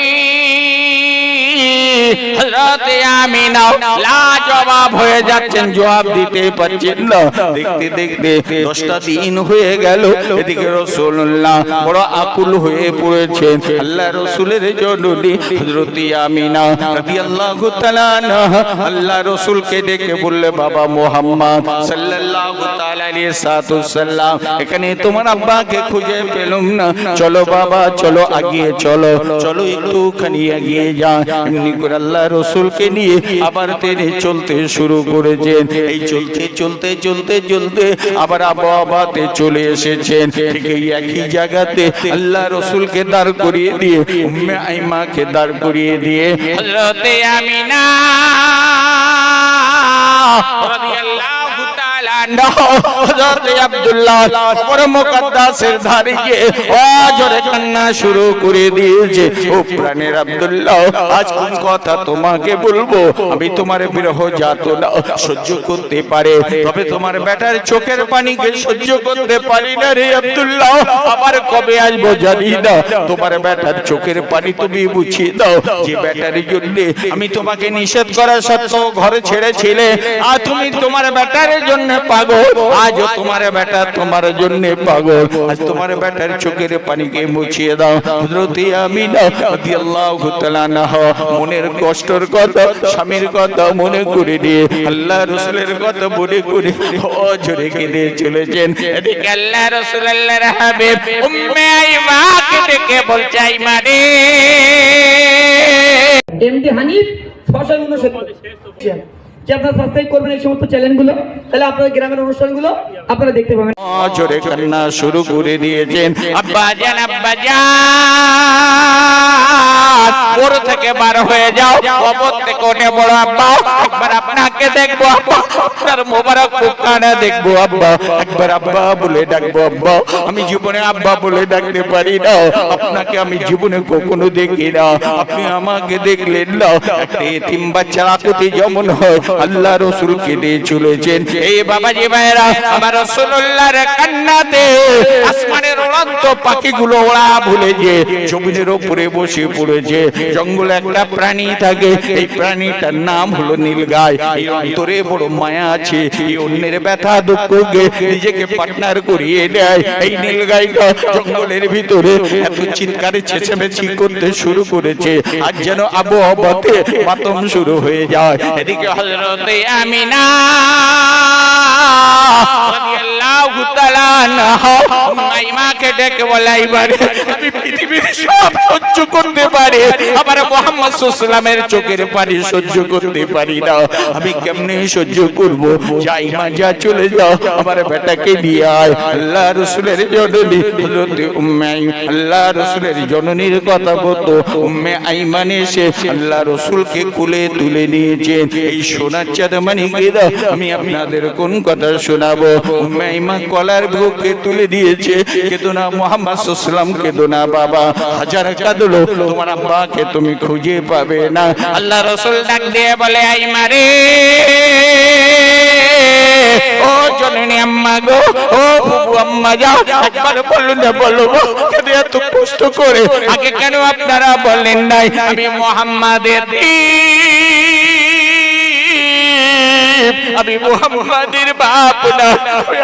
হযরত আমিনা লাজবাব হয়ে যাচ্ছেন, জবাব দিতে পারছেন না। দেখতে দেখতে 10টা দিন হয়ে গেল। এদিকে রাসূলুল্লাহ বড় আকুল হয়ে পড়েছেন। আল্লাহ রাসূলের জননী হযরত আমিনা রাদিয়াল্লাহু তাআলা আনহা আল্লাহ রাসূলকে ডেকে বললে, বাবা মুহাম্মদ সাল্লাল্লাহু তাআলা আলাইহি সাল্লাম, এখানে তোমার আব্বাকে খুঁজে পেলাম না। চলো বাবা, চলো আগিয়ে চলো, চলো একটুখানি এগিয়ে যান। এমনি করে আল্লাহ রাসূলকে নিয়ে আবার তিনি চলতে শুরু করেছেন। এই চলতে চলতে চলতে চলতে আবার আবহাওয়াতে চলে এসেছেন। ঠিক এই একই জায়গাতে আল্লাহ রাসূলকে দাঁড় করিয়ে দিয়ে উম্মে আইমাকে দাঁড় করিয়ে দিয়ে হযরত আমিনা রাদিয়াল্লাহু তাআলা হযরত আব্দুল্লাহ কবর মুকদ্দাসের ধারে গিয়ে জোরে কান্না শুরু করে দিয়েছে। ও প্রাণের আব্দুল্লাহ, আজ কোন কথা তোমাকে বলবো, আমি তোমার বিরহ যাতনা সহ্য করতে পারে, তবে তোমার বেটার চোখের পানিকে সহ্য করতে পারি না রে আব্দুল্লাহ। আবার কবে আসবো জানি না, তোমার বেটার চোখের পানি তুমি বুঝিয়ে দাও। যে বেটার জন্য আমি তোমাকে নিষেধ করা সত্ত্বেও ঘরে ছেড়েছিলে, আর তুমি তোমার বেটার জন্য পাগল, আজও তোমার বেটা তোমার জন্য পাগল। আজ তোমার বেটার চোখের পানিকে মুছিয়ে দাও। হযরত আমিনা রাদিয়াল্লাহু তাআলা আনহা মনের কষ্টের কথা, স্বামীর কথা মনে করে দিয়ে আল্লাহ রাসূলের কথা মনে করে জোরে কেঁদে চলেছেন। এদিকে আল্লাহ রাসূল আল্লাহর হাবিব উম্মে আইমাকে ডেকে বলছে, আইমা রে। এমডি হানিফ 669 যে আপনারা সাবস্ক্রাইব করবেন এই সমস্ত চ্যানেলগুলো, তাহলে আপনাদের গ্রামের অনুষ্ঠানগুলো আপনারা দেখতে পাবেন। জোরে কান্না শুরু করে দিয়েছেন। আব্বা জান, আব্বা জান, ওর থেকে বার হয়ে যাও, কবর থেকে উঠে বড় আব্বা, একবার আপনাকে দেখবো আব্বা, আপনার মোবারক মুখখানা দেখবো আব্বা, একবার আব্বা বলে ডাকবো আব্বা। আমি জীবনে আব্বা বলে ডাকতে পারি না, আপনাকে আমি জীবনে কখনো দেখি না, আপনি আমাকে দেখলেন না। একটা এতিম বাচ্চার আকুতি যেমন হয়, আল্লাহ রাসূল কেঁদে চলেছেন। এই বাবাজি ভাইরা, আমার রাসূলুল্লাহর কান্নাতে আসমানের উড়ন্ত পাখিগুলো ওড়া ভুলে যে জমিনের উপরে বসে পড়েছে। জঙ্গলে একটা প্রাণী থাকে, এই প্রাণীটার নাম হলো নীলগাই। এই অন্তরে বড় মায়া আছে, এই অন্যের ব্যথা দুঃখকে নিজেকে পার্টনার করিয়ে দেয়। এই নীলগাইটা জঙ্গলের ভিতরে এত চিৎকারে চেঁচামেচি করতে শুরু করেছে, আজ যেন আবহাওয়াতে মাতম শুরু হয়ে যায়। এদিকে হযরত আমিনা রাদিয়াল্লাহু তাআলা আনহা আইমাকে ডেকে বলে, এবারে আমি পৃথিবীর সব সহ্য করতে পারি, আবার মুহাম্মদ সাল্লাল্লাহু আলাইহি ওয়াসাল্লামের চোখের পানি সহ্য করতে পারি না। আমি কেমনে সহ্য করব? যাই মা, যা চলে যাও, আমার বেটাকে নিয়ে আয়। আল্লাহ রাসূলের জননী হযরত উম্মে আল্লাহ রাসূলের জননীর কথা বলতো উম্মে আইমান এসে আল্লাহ রাসূলকে কোলে তুলে নিয়েছেন। এই সোনার চাঁদমানিকেরা আমি আপনাদের কোন কথা শোনাবো? উম্মে আইমান কলার বুকে তুলে দিয়েছে। কেঁদো না মুহাম্মদ সাল্লাল্লাহু আলাইহি ওয়াসাল্লাম, কেঁদো না বাবা, হাজার কাঁদলো তোমার আব্বাকে তুমি খুঁজে পাবে না। আল্লাহ রাসূল ডাক দিয়ে বলে, আইমা রে, ও জননী আম্মা গো, ও বুবু আম্মা, যাও একবার বলুন না, বলো কেন এত কষ্ট করে? আগে কেন আপনারা বললেন নাই আমি মুহাম্মাদের আমি মুহাম্মাদের বাপ না?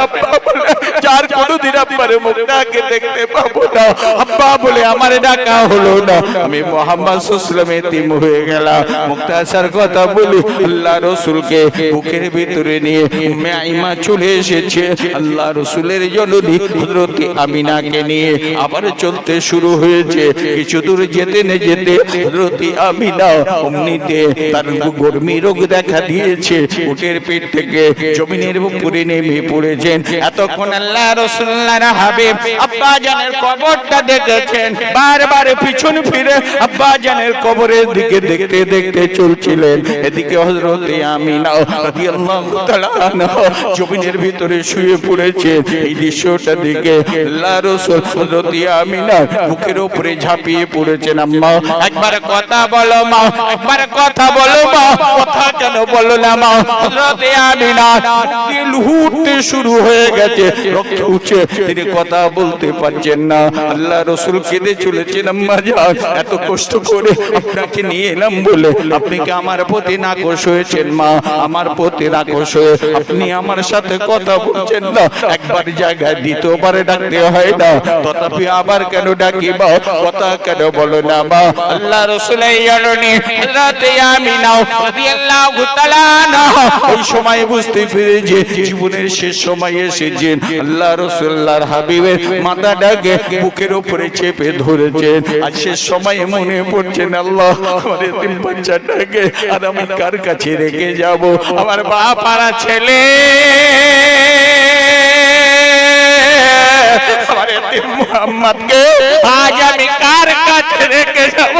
আব্বা বলে, যার কোনদিন আব্বার মুখটাকে দেখতে পাবো না, আব্বা বলে আমার ডাকা হলো না, আমি মুহাম্মদ সাল্লাল্লাহু আলাইহি ওয়াসাল্লাম এতিম হয়ে গেলাম। মুক্তাসার কথা বলি আল্লাহ রাসূলকে বুকের ভিতরে নিয়ে উম্মে আইমা চলে এসেছে। আল্লাহ রাসূলের জননী হযরত আমিনাকে নিয়ে আবার চলতে শুরু হয়েছে। কিছু দূর যেতে না যেতে হযরত আমিনা অমনিতে তার গর্মি রোগ দেখা দিয়েছে। উটের পেট থেকে জমিনের উপরে নেমে পড়েছেন। এতক্ষণ আল্লাহ রাসূলুল্লাহর হাবিব আব্বা জানের কবরটা দেখেছেন, বারবার পিছন ফিরে আব্বা জানের কবরের দিকে দেখতে দেখতে চলছিলেন। এদিকে হযরত আমিনা রাদিয়াল্লাহু তাআলা আনহা জমিনের ভিতরে শুয়ে পড়েছেন। এই দৃশ্যটা দেখে আল্লাহ রাসূল হযরত আমিনা বুকের উপরে ঝাঁপিয়ে পড়েছেন। আম্মা একবার কথা বলো মা, একবার কথা বলো মা, কথা কেন বলো না মা? হযরত আমিনা দিল হুটতে শুরু হয়ে গেছে, রক্ত উঠছে তিনি কথা বলতে পারছেন না। আল্লাহ রাসূল কেঁদে চলেছেন, আম্মা জান এত কষ্ট করে আপনাকে নিয়ে এলাম বলে আপনি কি আমার প্রতি নাখোশ হয়েছেন? মা আমার প্রতি নাখোশ হয়ে আপনি আমার সাথে কথা বলছেন না, একবার জায়গায় দ্বিতীয়বারে ডাকতে হয় না, তথাপি আবার কেন ডাকি মা, কথা কেন বলো না মা? আল্লাহ রাসূলের জননী হযরত আমিনা রাদিয়াল্লাহু তাআলা ওই সময় বুঝতে পেরেছে জীবনের শেষ সময় এসেছে। আল্লাহ রাসূলুল্লাহর হাবিবের মাথাটাকে বুকের উপরে চেপে ধরেছেন। আর শেষ সময় মনে পড়ছেন, আল্লাহ আমার এতিম বাচ্চাটাকে আর আমি কার কাছে রেখে যাব? আমার বাপ আর ছেলে আমার এতিম মুহাম্মদকে আজ আমি কার কাছে রেখে যাব?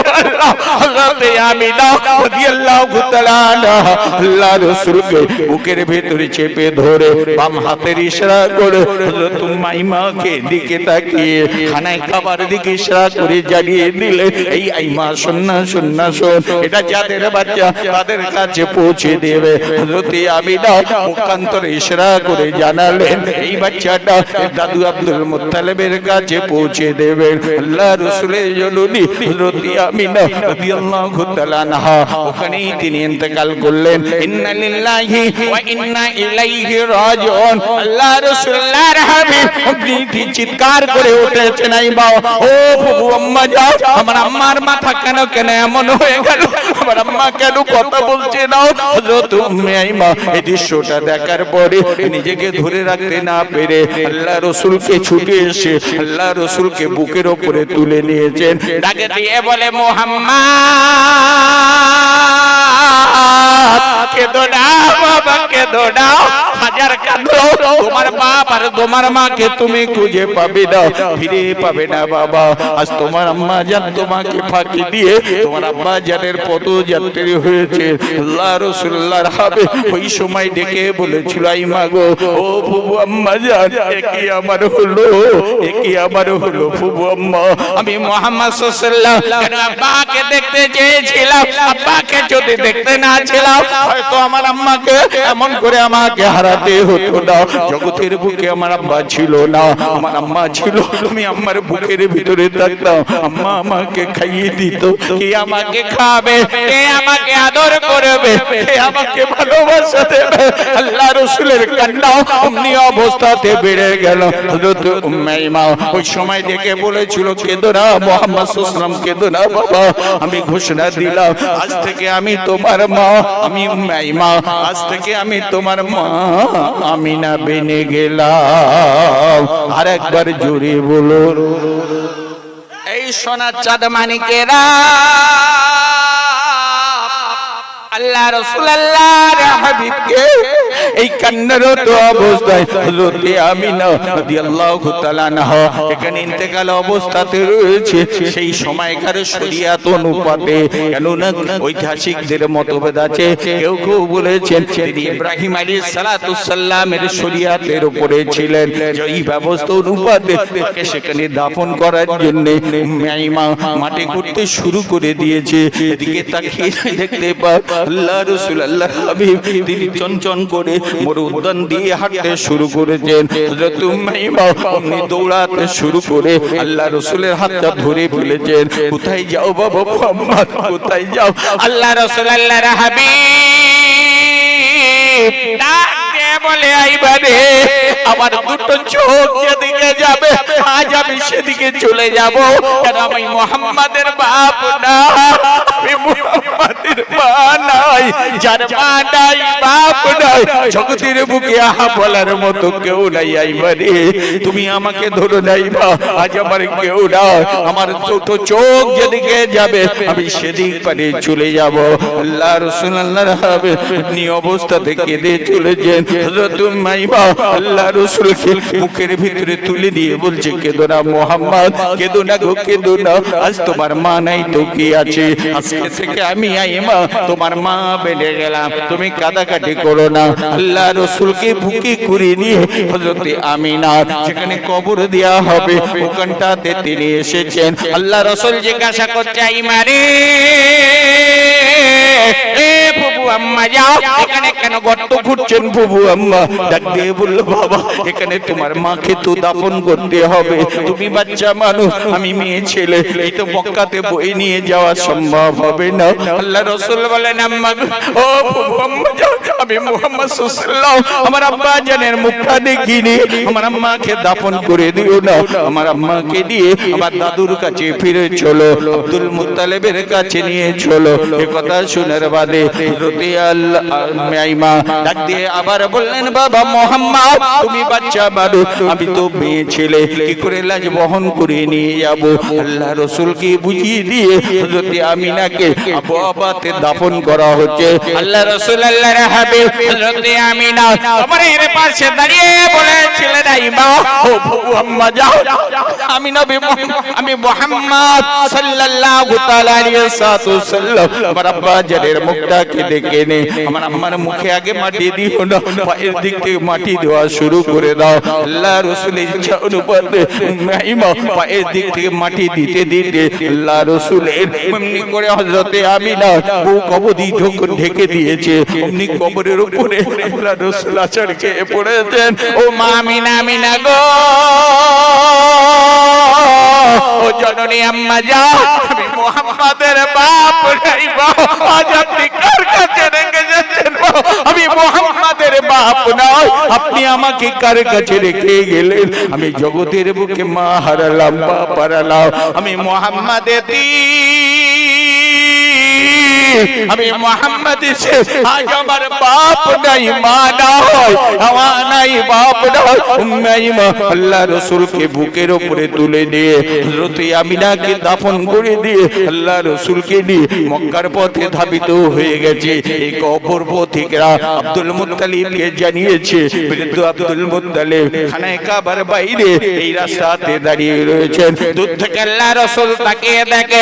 হযরত আমিনা রাদিয়াল্লাহু তাআলা আল্লাহ রাসূলকে বুকের ভেতরে চেপে ধরে বাম হাতের ইশারা করে হযরত উম্মাইমাকে দিকে তাকিয়ে খানায় খাবার দিকে ইশারা করে জানিয়ে দিলে, এই আইমা শোনা শোনা শোন, এটা যাদের বাচ্চা তাদের কাছে পৌঁছে দেবে। হযরত আমিনা মুখান্তরে ইশারা করে জানালেন, এই বাচ্চাটা দাদু আব্দুল মুত্তালিবের কাছে পৌঁছে দেবেন। আল্লাহ রাসূলের জননী হযরত আমিনা রাদিয়াল্লাহু তাআলা আনহা ওখানেই তিনি ইন্তেকাল করলেন। ইন্না লিল্লাহি ওয়া ইন্না ইলাইহি রাজিউন। আল্লাহ রাসূলুল্লাহর হাবিব আপনি চিৎকার করে উঠেছেন, আই বাবা ও বাবু আম্মা যাও, আমার আম্মার মাথা কেন কেন এমন হয়ে গেল, আমার আম্মা কেন কথা বলছে না? হযরত উম্মে আইমা এই দৃশ্যটা দেখার পরে নিজেকে ধরে রাখতে না পেরে আল্লাহ রাসূলকে ছুটে এসে আল্লাহ রাসূলকে বুকের উপরে তুলে নিয়েছেন। ডাকে দিয়ে বলে, মুহাম্মদ কেঁদো না বাবা, কেঁদো না, হাজার কাঁদো তোমার বাপ আর তোমার মাকে তুমি খুঁজে পাবে না, ফিরে পাবে না বাবা। আজ তোমার আম্মা জান তোমাকে ফাঁকি দিয়ে তোমার আব্বা জানের পদযাত্রী হয়েছে। আল্লাহ রাসূলুল্লাহর হাবিব ওই সময় ডেকে বলেছিল, আই মা গো, ও বুবু আম্মা জান, একি আমার হলো, একি আমার হলো বুবু আম্মা, আমি মুহাম্মদ সাল্লাল্লাহু আলাইহি ওয়াসাল্লাম আব্বাকে দেখতে চেয়েছিলাম, আব্বাকে যদি দেখতে না ছিলাম হয়তো আমার আম্মাকে এমন করে আমাকে হারাতে হতো না। জগতের বুকে আমার আব্বা ছিল না, আমার আম্মা ছিল, আমি আম্মার বুকের ভিতরে থাকতাম, আম্মা আমাকে খাইয়ে দিত। কে আমাকে খাবে, কে আমাকে আদর করবে, কে আমাকে ভালোবাসা দেবে? আল্লাহ রাসূলের কান্না অমনি অবস্থাতে বেড়ে গেল। হযরত উম্মে আইমা ওই সময় ডেকে বলেছিল, কেঁদো না মুহাম্মদ সাল্লাল্লাহু আলাইহি ওয়াসাল্লাম, কেঁদো না বাবা, আমি ঘোষণা দিলাম আজ থেকে আমি তোমার মা, আমি উম্মে আইমা, আজ থেকে আমি তোমার মা আমিনা বেনে গেলাম। আর একবার জোরে বলো, এই সোনার চাঁদ মানিকেরা আল্লাহ রাসূল আল্লাহর হাবিবকে এই কান্নারত অবস্থায় হযরত আমিনা রাদিয়াল্লাহু তাআলা আনহা এখানে ইন্তেকাল অবস্থাতে রয়েছে। সেই সময়কার শরীয়ত অনুপাতে, কেননা ঐতিহাসিকদের মতভেদ আছে, কেউ কেউ বলেছেন তিনি ইব্রাহিম আলাইহিস সালাতু সালামের শরীয়তের উপরে ছিলেন, এই ব্যবস্থা অনুপাতে তাকে সেখানে দাফন করার জন্য উম্মে আইমা মাটি করতে শুরু করে দিয়েছে। এদিকে তাকিয়ে দেখতে পায় আল্লাহ রাসূল আল্লাহর হাবিব তিনি চঞ্চন করে মরুদ্যান দিয়ে হাঁটতে শুরু করেছেন। হযরত উম্মে আইমা অমনি দৌড়াতে শুরু করে আল্লাহ রাসূলের হাতটা ধরে ফেলেছেন। কোথায় যাও বাবা মুহাম্মদ, কোথায় যাও? আল্লাহ রাসূল আল্লাহর হাবিব ডাক দিয়ে বলে, আইবারে আমার দুটো চোখ যেদিকে যাবে আজ আমি সেদিকে চলে যাব, কারণ আমি মুহাম্মাদের বাপ না, আমি মুহাম্মাদের মা নাই, যার মা নাই বাপ নাই, জগতের বুকে আহা বলার মতো কেউ নাই। আইবারে তুমি আমাকে ধরো নাইবা, আজ আমার কেউ নাই, আমার ছোট চোখ যেদিকে যাবে আমি সেদিক পানে চলে যাব। আল্লাহ রাসূল আল্লাহর হাবিব আপনি অবস্থাতে কেঁদে চলেছেন। হযরত উম্মে আইমা আল্লাহ রাসূলকে বুকের ভিতরে তুলে দিয়ে বলছে, কেঁদো না মুহাম্মদ, কেঁদো না গো, কেঁদো না, আজ তোমার মা নাই তো কি আছে, আজকে থেকে আমি আইমা তোমার মা বেড়ে গেলাম, তুমি কাঁদাকাটি করো না। আল্লাহ রাসূলকে বুকে করে নিয়ে হযরত আমিনা যেখানে কবর দেয়া হবে ওখানটাতে তিনি এসেছেন। আল্লাহ রাসূল জিজ্ঞাসা করছে, আইমা রে, এ বাবু আম্মা যাও, এখানে এখানে কেন গর্ত খুঁড়ছেন প্রভু আম্মা ডাক দিয়ে বলল বাবা এখানে তোমার মাকে তো দাফন করতে হবে, তুমি বাচ্চা মানুষ আমি মেয়ে ছেলে, এই তো মক্কাতে বই নিয়ে যাওয়া সম্ভব হবে না। আল্লাহ রাসূল বলেন আম্মা ও প্রভু আম্মা আমি মুহাম্মদ সাল্লাল্লাহু আমার আব্বা জানের মুখটা দেখিনি, আমার আম্মাকে দাফন করে দিও না, আমার আম্মাকে দিয়ে আমার দাদুর কাছে ফিরে চলো, আব্দুল মুত্তালিবের কাছে নিয়ে চলো। এই কথা শোনার বাদে হযরতে মাইমা ডাক দিয়ে আবার বললেন বাবা মুহাম্মদ তুমি বাচ্চা মানুষ আমি তো মেয়ে ছেলে, কি করে লাজ বহন করে নিয়ে যাব? আল্লাহ রাসূলকে বুঝিয়ে দিয়ে হযরতে আমিনাকে আবাতে দাফন করা হচ্ছে। আল্লাহ রাসূল আল্লাহর হাবিব হযরতে আমিনা কবরের পাশে দাঁড়িয়ে বলেছিলেন আইমা ও প্রভু আম্মা যাও আমি নবী আমি মুহাম্মদ সাল্লাল্লাহু তাআলা আলাইহি ওয়াসাল্লাম আমার আব্বা জানের মুখটাকে দেখে নে, আমার আম্মার মুখে আগে মাটি দিও না, পায়ের দিক থেকে মাটি দেওয়া শুরু করে দাও। আল্লাহ রাসূলের ইচ্ছা অনুপাতে আইমা পায়ের দিক থেকে মাটি দিতে দিতে আল্লাহ রাসূলের এমনি করে হযরতে আমিনা বুক অবধি যখন ঢেকে দিয়েছে অমনি কবরের উপরে আল্লাহ রাসূল আছাড় খেয়ে পড়েছেন। ও মা আমিনা আমিনা গো ও জননী আম্মা যাও আমি মুহাম্মাদের বাপ নাইবা, আজ আপনি কার কাছে রেখে যাচ্ছেন? আমি মুহাম্মাদের বাপ নয়, আপনি আমাকে কার কাছে রেখে গেলেন? আমি জগতের বুকে মা হারালাম বাপ হারালাম, আমি মুহাম্মাদের আমি মুহাম্মদ আজ আমার বাপ নাই মা নাই আমার নাই বাপ নাই। উম্মাইমা আল্লাহ রাসূলকে বুকের উপরে তুলে নিয়ে হযরত আমিনাকে দাফন করে দিয়ে আল্লাহ রাসূলকে নিয়ে মক্কার পথে ধাবিত হয়ে গেছে। এই কবর পথিকরা আব্দুল মুত্তালিবকে জানিয়েছে বৃদ্ধ আব্দুল মুত্তালিব খানায়ে কাবার বাইরে এই রাস্তাতে দাঁড়িয়ে রয়েছেন। দূর থেকে আল্লাহ রাসূল তাকিয়ে দেখে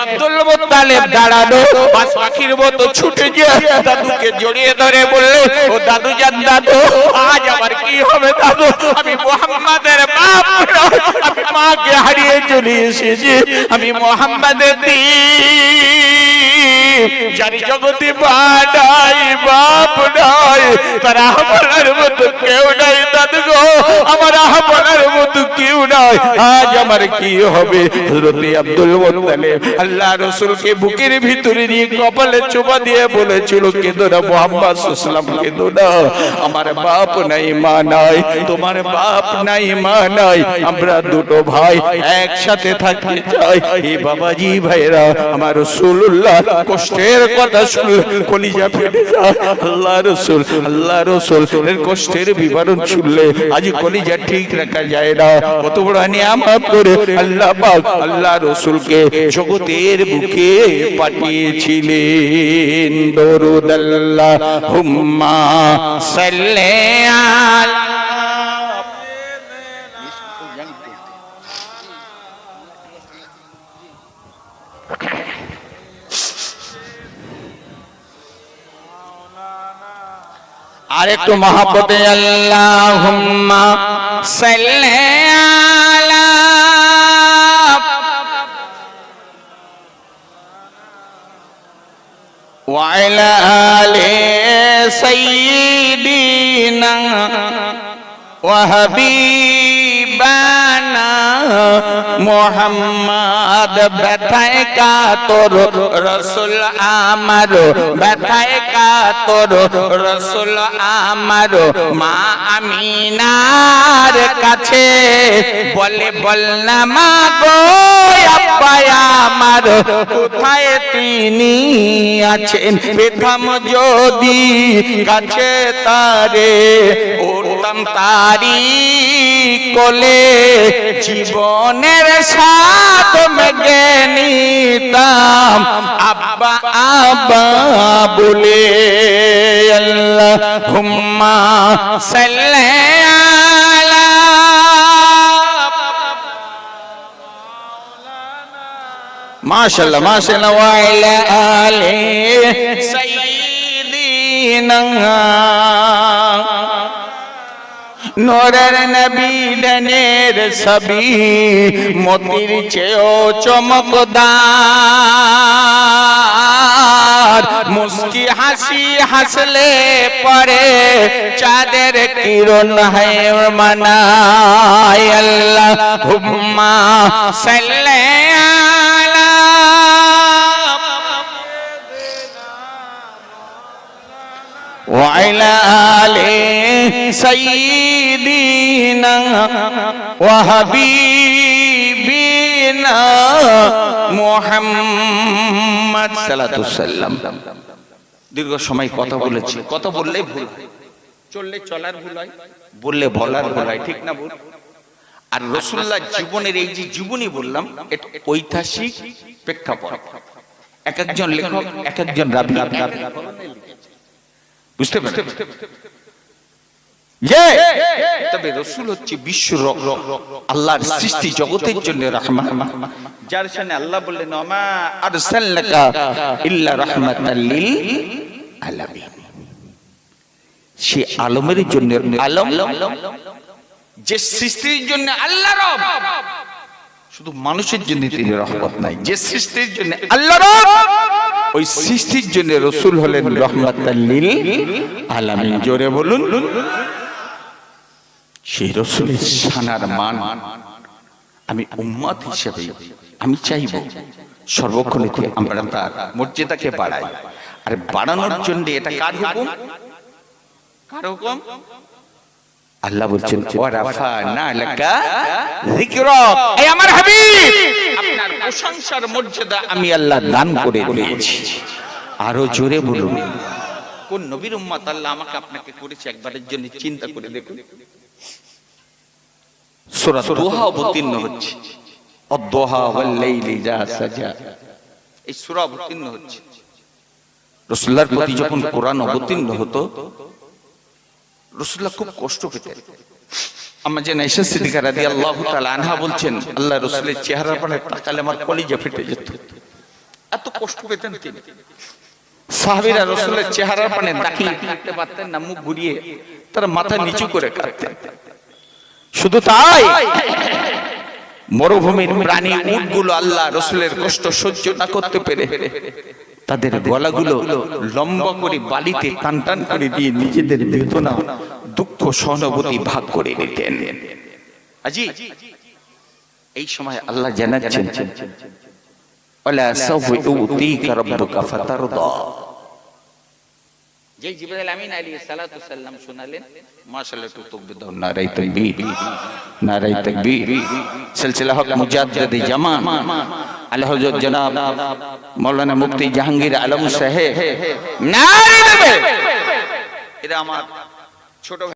আব্দুল মুত্তালিব দাঁড়ানো, পাখির মতো ছুটে গিয়ে দাদুকে জড়িয়ে ধরে বললে ও দাদু জান দাদু আজ আমার কি হবে দাদু? আমি মুহাম্মাদের বাপ নই, আমি মাকে হারিয়ে চলে এসেছি, আমি মুহাম্মাদের জানি জগতে মা নাই বাপ নাই, তার আহ্বানের মতো কেউ নাই দাদু গো, আমার আহ্বানের মতো কেউ নাই, আজ আমার কি হবে? হযরতে আব্দুল মুত্তালিব আল্লাহ রাসূলকে বুকের ভিতরে নিয়ে কপালে চুমা দিয়ে বলেছিল কেঁদো না মুহাম্মদ সাল্লাল্লাহু আলাইহি ওয়াসাল্লাম কেঁদো না, আমার বাপ নাই মা নাই, তোমার বাপ নাই মা নাই, আমরা দুটো ভাই একসাথে থাকতে চাই। এই বাবাজি ভাইরা আমার রাসূলুল্লাহ কষ্টের কথা শুনলে কলিজা ফেটে যায়। আল্লাহ রাসূলের কষ্টের বিবরণ শুনলে আজ কলিজা ঠিক রাখা যায় না। কত বড় নিয়ামত করে আল্লাহ পাক আল্লাহ রাসূলকে জগতের বুকে পাঠিয়েছিলেন। দরুদ আল্লাহুম্মা সাল্লি আলা আর একটু মহব্বতে আল্লাহুম্মা সাল্লি আলা ওয়া আলা আলি সাইয়্যিদিনা ওয়া হাবিবানা মুহাম্মদ ব্যথায় কাতর রাসূল আমার ব্যথায় কাতর রাসূল আমার মা আমিনার কাছে বলে বলনা মা গো আব্বা আমার কোথায় তিনি আছেন, পেতাম যদি কাছে তারে উঠতাম তারি কোলে জীবনের সাথ মেঘে নিতাম আব্বা আব্বা বলে। আল্লাহুম্মা সাল্লি আলা মাশাআল্লাহ মাশাআল্লাহ ওয়া আলা আলি সাইয়্যিদিনা নূরের নবী ডানের ছবি মতির চেয়েও চমকদার মুস্কি হাসি হাসলে পরে চাঁদের কিরণ হয় মানায় আল্লাহুম্মা সাল্লি আলা وعلى آل سيدنا وحبيبنا محمد صلى الله عليه وسلم দীর্ঘ সময় কথা বলেছি, কথা বললে ভুল হয়, চললে চলার ভুল হয়, বললে বলার ভুল হয়, ঠিক না ভুল? আর রাসূলুল্লাহ জীবনের এই যে জীবনী বললাম, এটা ঐতিহাসিক প্রেক্ষাপট। এক একজন লেখক এক একজন রাবী বুঝতে পারছেন? তবে রাসূল হচ্ছে বিশ্ব আল্লাহর সৃষ্টি জগতের জন্য রাহমাত, যার সামনে আল্লাহ বললেন ওমা আরসালনাকা ইল্লা রাহমাতাল লিল আলামিন। সে আলমের জন্য আলম, যে সৃষ্টির জন্য আল্লাহ রব, শুধু মানুষের জন্য তিনি রহমত নাই, যে সৃষ্টির জন্য আল্লাহ রব ওই সৃষ্টির জন্য রাসূল হলেন রাহমাতাল লিল আলামিন। জোরে বলুন। সেই রাসূলের শানার মান আমি উম্মত হিসেবে আমি চাইব সর্বক্ষণে আমরা তার মর্যাদাকে বাড়াই। আর বাড়ানোর জন্য এটা কার হুকুম? কার হুকুম? আল্লাহ বলছেন ওয়া রাফা'না লাকা যিকরাক, এই আমার হাবিব আপনার প্রশংসার মর্যাদা আমি আল্লাহ দান করে দিয়েছি। আরো জোরে বলুন। কোন নবীর উম্মত আল্লাহ আমাকে আপনাকে করেছে একবারের জন্য চিন্তা করে দেখুন। সূরা দুহা অবতীর্ণ হচ্ছে, আদ-দুহা ওয়াল লাইলি ইযা সাজা, এই সূরা অবতীর্ণ হচ্ছে। রাসূলুল্লাহর প্রতি যখন কোরআন অবতীর্ণ হতো রাসূলুল্লাহ খুব কষ্ট পেতেন। আম্মা জান আয়েশা সিদ্দিকা রাদিয়াল্লাহু তাআলা আনহা বলছেন আল্লাহ রাসূলের চেহারার পানে তাকালে আমার কলিজা ফেটে যেত, এত কষ্ট পেতেন তিনি। সাহাবীরা রাসূলের চেহারার পানে তাকিয়ে থাকতে পারতেন না, মুখ ঘুরিয়ে তারা মাথা নিচু করে কাঁদতেন। শুধু তাই, মরুভূমির প্রাণী উটগুলো আল্লাহ রাসূলের কষ্ট সহ্য না করতে পেরে তাদের গলাগুলো লম্বা করে বালিতে টান করে দিয়ে নিজেদের বেদনা দুঃখ সহানুভূতি ভাগ করে নিতেন। আজি এই সময় আল্লাহ জানাচ্ছেন ওয়ালা সাউফা ইউতিকা রাব্বুকা ফাতারদা। যে জিবরাইল আমিন আলাইহিস সালাতু সাল্লাম শুনালেন, মাশাআল্লাহ তো তাকবীর দাও, নারায়ে তাকবীর, নারায়ে তাকবীর। সিলসিলা হক মুজাদ্দিদ জামান আলা হযরত জনাব মাওলানা মুফতি জাহাঙ্গীর আলম সাহেব, নারায়ে তাকবীর। এরা আমার ছোট